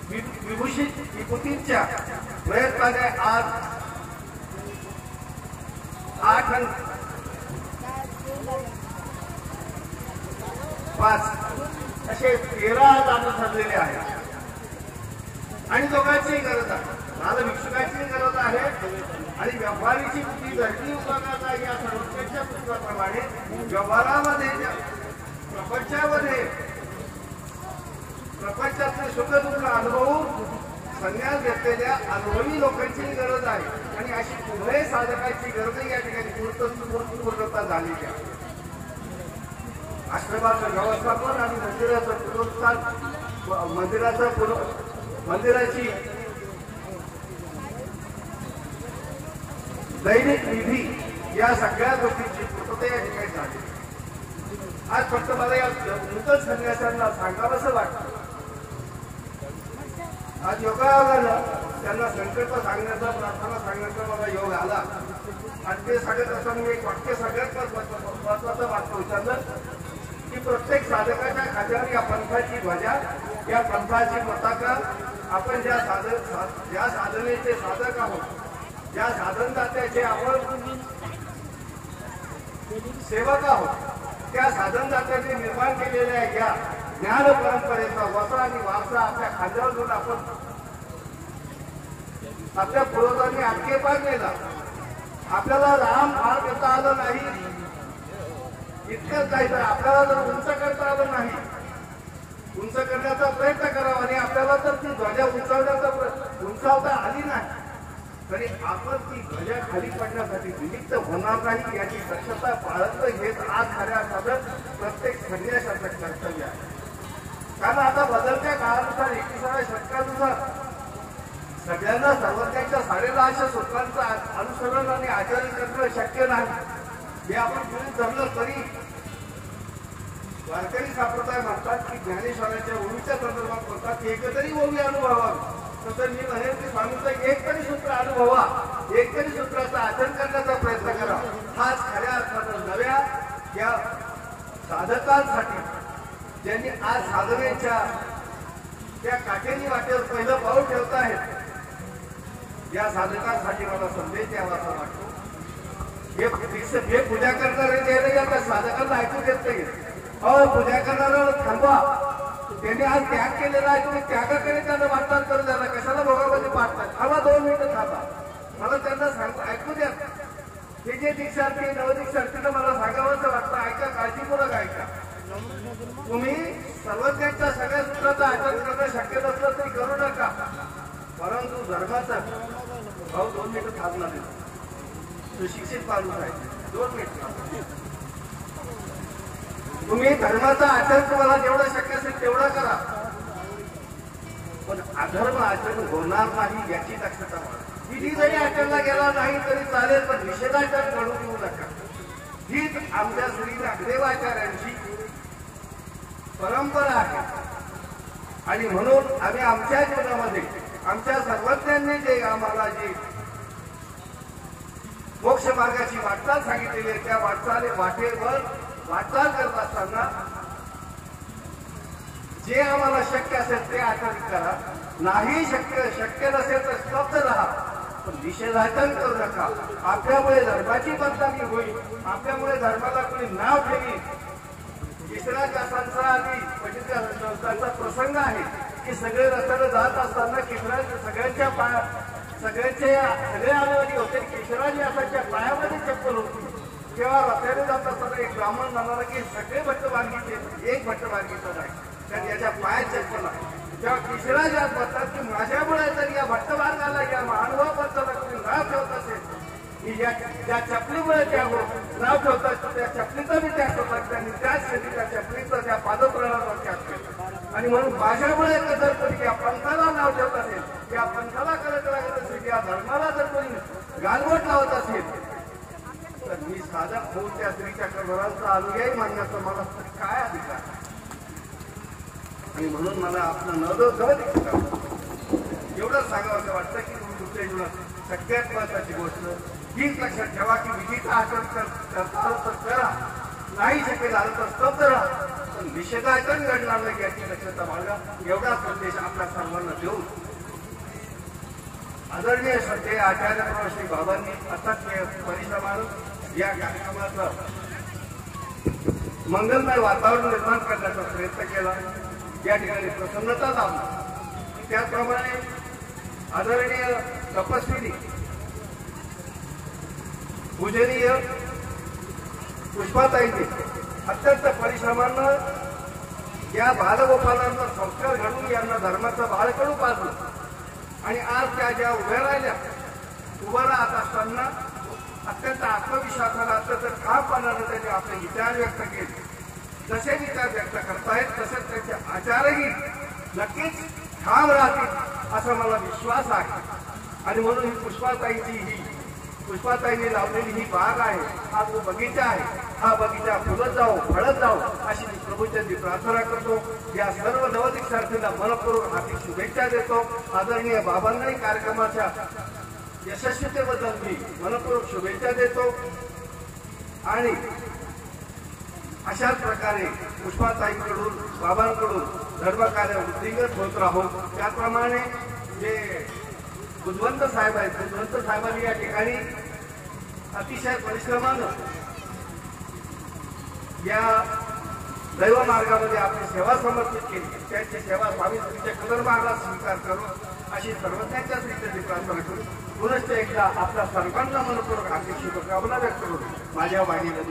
विभूषित विभूतींच्या प्रयत्नाने आज 8 आणि 5 असे 13 दान ठरलेले आहेत आणि दोघांचीही गरज आहे. मला भिक्षुकाची गरज आहे आणि व्यवहारीची बुद्धी धरती विभागाचा या सर्वोच्च पुस्तकाप्रमाणे व्यवहारामध्ये प्रपंचामध्ये प्रपंचातले सुख दुःख अनुभवून संन्यास घेतलेल्या अनुभवी लोकांची गरज आहे आणि अशी कुठल्याही साधकांची गरजही या ठिकाणी पूर्तता झालेली आहे. आश्रमाचं व्यवस्थापन आणि मंदिराचं पुनरुत्थान, मंदिराची दैनिक निधी या सगळ्या गोष्टींची पूर्तता या ठिकाणी झाली. आज फक्त मला या नूतन संन्यासांना सांगावंसं वाटतं. आज योगायोगानं त्यांना संकल्प सांगण्याचा, प्रार्थना सांगण्याचा मला योग आला आणि ते सांगत असताना मी एक वाक्य सगळ्यात महत्वाचं वाक्य विचारलं की प्रत्येक साधकाच्या खात्यावर या पंथाची ध्वजा, या पंथाची पताका, आपण ज्या साधनेचे साधक आहोत, ज्या साधनदात्याचे आपण सेवक आहोत, त्या साधनदात्याने निर्माण केलेल्या या ज्ञान परंपरेचा वसा आणि वारसा आपल्या खांद्यावर घेऊन आपण आपल्या पूर्वजांनी आटके पाडलेला. आपल्याला राम फार करता आलं नाही, इतकंच नाही तर आपल्याला जर उंच करता आलं नाही, उंच करण्याचा प्रयत्न करावा आणि आपल्याला जर ती ध्वजा उंचावता आली नाही तरी आपण ती ध्वजा खाली पडण्यासाठी विलिप्त होणार नाही याची दक्षता बाळगणं हेच आज खऱ्या अर्थानं प्रत्येक संन्यासाचं कर्तव्य आहे. कारण आता बदलत्या काळानुसार 21व्या शतकानुसार सगळ्यांना सर्वज्ञांच्या 650 सूत्रांचं अनुसरण आणि आचरण करणं शक्य नाही. हे आपण पुढे जमलं तरी वारकरी संप्रदाय म्हणतात की ज्ञानेश्वराच्या ओवीच्या संदर्भात म्हणतात की एकतरी ओवी अनुभवावी. तर मी म्हणेन की स्वामींचं एक तरी सूत्र अनुभवा, एक तरी सूत्राचं आचरण करण्याचा प्रयत्न करा. हाच खऱ्या अर्थानं नव्या या साधकांसाठी ज्यांनी आज साधनेच्या त्या काठेनी वाटेवर पहिलं पाऊल ठेवत आहेत, या साधकांसाठी मला संदेश द्यावा असं वाटतो. हे पूजा करणारे ते आता साधकांना ऐकू देत नाही. पूजा करणारा थांबवा, त्यांनी आज त्याग केलेला आहे, तुम्ही त्यागाकडे त्यांना वाटचाल करू द्या, कशाला भोगामध्ये पाठतात. थांबा 2 मिनिटं थांबा, मला त्यांना ऐकू द्या. हे जे दीक्षार्थी नवदीक्षार्थीनं मला सांगावंसं वाटतं, ऐका, काळजीपूर्वक ऐका. तुम्ही सर्वज्ञांच्या सगळ्या सूत्राचं आचरण करणं शक्य नसलं तरी करू नका, परंतु धर्माचा भाऊ 2 मिनिटं थांबणार नाही. सुशिक्षित माणूस आहे, 2 मिनिटं तुम्ही धर्माचं आचरण तुम्हाला जेवढं शक्य असेल तेवढा करा, पण अधर्म आचरण होणार नाही याची दक्षता घ्या. विधी जरी आचरणला गेला नाही तरी चालेल, पण निषेधाचरण घडू देऊ नका. हीच आमच्या श्री नागदेवाचार्यांची परंपरा आहे. आणि म्हणून आम्ही आमच्या जीवनामध्ये आमच्या सर्वज्ञांनी जे आम्हाला जी मोक्ष मार्गाची वाटचाल सांगितलेली आहे, त्या वाटेवर वाटचाल करत असताना जे आम्हाला शक्य असेल ते आचरण करा. नाही शक्य नसेल तर स्तब्ध राहा, पण निषेधाचरण करू नका. आपल्यामुळे धर्माची बदनामी होईल, आपल्यामुळे धर्माला कोणी नाव ठेवी. तिसऱ्या जासांचा आणि पवित्र संस्थांचा प्रसंग आहे की सगळे रस्त्याने जात असताना सगळे आलेवाली होते. केशराजी असाच्या पायामध्ये चप्पल होती. तेव्हा रस्त्याने जात असताना एक ब्राह्मण म्हणाला की सगळे भट्टमार्गीचे, एक भट्टमार्गीचा नाही, कारण याच्या पायात चप्पल आहे. तेव्हा केशराजी आज म्हणतात की माझ्यामुळे जर या भट्टमार्गाला या महानुभावाला कोणी नाव ठेवत असेल, ज्या चपलीमुळे त्या नाव ठेवतात त्या चपलीचा मी त्याग होता, त्यांनी त्याच शेती त्या चपलीचा त्या पादत्राणाचा त्याग केला. आणि म्हणून माझ्यामुळे जर कोणी या पंथाला नाव ठेवत असेल, या पंथाला करत लागत असेल, या धर्माला जर कोणी गालबोट लावत असेल, तर मी साधक होऊन त्या स्त्रीच्या कर्मरांचा अनुयायी मानण्याचा मला काय अधिकार. आणि म्हणून मला आपलं एवढंच सांगावं वाटतं की तुम्ही तुमच्या जीवनात सगळ्यात महत्वाची गोष्ट हीच लक्षात ठेवा की विधीचं आचरण करता आलं तर करा, नाही शक्य झालं तर स्तब्ध राहा, पण निषेधाचरण घडणार नाही याची दक्षता बाळगा. एवढा संदेश आपल्या सर्वांना देऊन आदरणीय श्रद्धेय आचार्य श्री बाबांनी असाध्य परिश्रमानं या कार्यक्रमाचं मंगलमय वातावरण निर्माण करण्याचा प्रयत्न केला. या ठिकाणी प्रसन्नता लाभली. त्याचप्रमाणे आदरणीय तपस्विनी पूजनीय पुष्पाताईंनी अत्यंत परिश्रमानं या बालगोपालांचा संस्कार घडून यांना धर्माचं बाळकडू पाजलं. आणि आज त्या ज्या उभ्या राहत असताना अत्यंत आत्मविश्वासाला अत्यंत ठामपणानं त्यांनी आपले विचार व्यक्त केले. जसे विचार व्यक्त करतायत तसेच त्यांचे आचारही नक्कीच ठाम राहतील असा मला विश्वास आहे. आणि म्हणून ही पुष्पाताईंनी लावलेली ही बाग आहे, हा जो बगीचा आहे, हा बगीचा फुलत जाओ, फळत जाओ अशी मी प्रभूचंदी प्रार्थना करतो. या सर्व नवदीक्षार्थींना मनपूर्वक हार्दिक शुभेच्छा देतो. आदरणीय बाबांनाही कार्यक्रमाच्या यशस्वीतेबद्दल मी मनपूर्वक शुभेच्छा देतो. आणि अशाच प्रकारे पुष्पाताईंकडून बाबांकडून धर्मकार्य वृद्धिंगत होत राहो. त्याप्रमाणे जे बुधवंत साहेब आहेत, बुधवंत साहेबांनी या ठिकाणी अतिशय परिश्रमानं या दैव मार्गामध्ये आपली सेवा समर्पित केली. त्यांची सेवा स्वामी श्रीच्या कदरमार्गाला स्वीकार करून अशी सर्वज्ञांच्या श्रीची प्रार्थना करून पुनश्च एकदा आपल्या सर्वांना मनपूर्वक हार्दिक शुभकामना व्यक्त करून माझ्या वाणीला